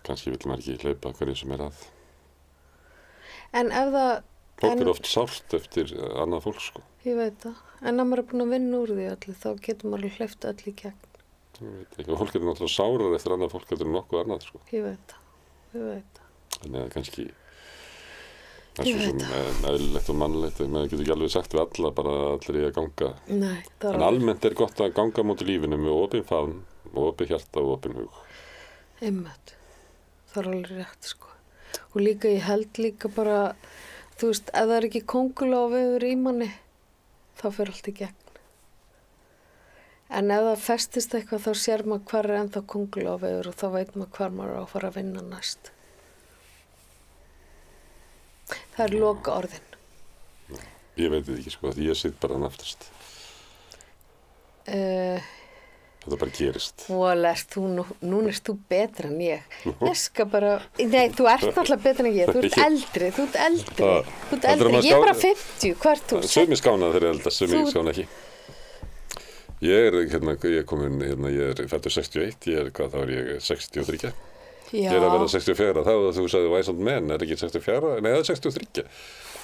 Kannski vill maður ekki hlaupa hverju sem er að. En ef það... Fólk er oft sárt eftir annað fólk sko. Ég veit það. En ef maður er búin að vinna úr því öllu, þá getur maður hleypt öll í gegn. Ég veit ekki. Fólk er náttúrulega sárar eftir annað fólk heldur en nokkuð annað sko. Ég veit það. Þannig að kannski það er svo sem eðlilegt og mannlegt, maður getur ekki alveg sagt við alla bara allir í að ganga. Nei, en almennt er gott að ganga móti lífinu með opinn faðm og opinn hjarta og opinn hug. Einmitt. Það er alveg rétt sko. Og líka ég held líka bara, þú veist, ef það er ekki kóngulóarvefur í manni, þá fer allt í gegn. En ef það festist eitthvað þá sér maður hvar er ennþá kóngulóarvefur og þá veit maður hvar maður á að fara að vinna næst. Það er loka orðin. Ég veit þetta ekki sko, því ég sitt bara naftast. Þetta bara gerist. Núna erst þú betra en ég. Ég skal bara, nei, þú ert náttúrulega betra en ég. Þú ert eldri. Ég er bara 50, hvað ert þú? Sumi skánað þegar eldast, sumi skána ekki. Ég er fæddur 61, þá er ég 63. Já. Ég er að verða 64, þá þú sagði Wise Old Man, er ekki 64? Nei, það er 63.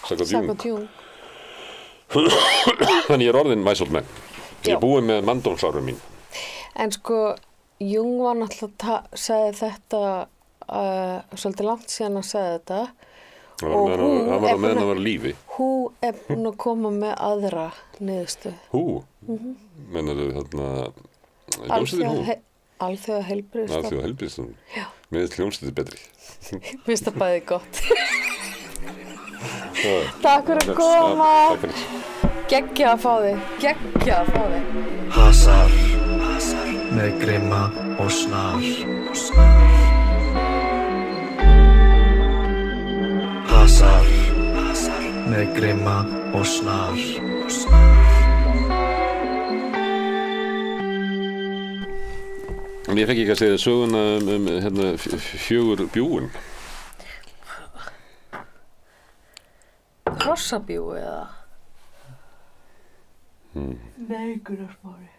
Samkvæmt Jung. Þannig ég er orðinn Wise Old Man. Ég er búinn með manndómsárum mín. En sko, Jung var náttúrulega sagði þetta svolítið langt síðan að segja þetta. Hann var meðan að vera lífi. Hú er búinn að koma með aðra niðurstöð. Hú? Mennar þau þarna hljómsveitin Hú? Alþjóða heilbrigðisstofnun. Já. Mér finnst hljómsveitin betri. Mér finnst það bæði gott. Takk fyrir að koma. Takk fyrir. Geggjað að fá þig. Hasar með grimma og snar. Hasar með grimma og snar. Ég fekk ekki að segja söguna fjögur bjúin. Hrossabjúi eða? Nei, Gunnar Smári.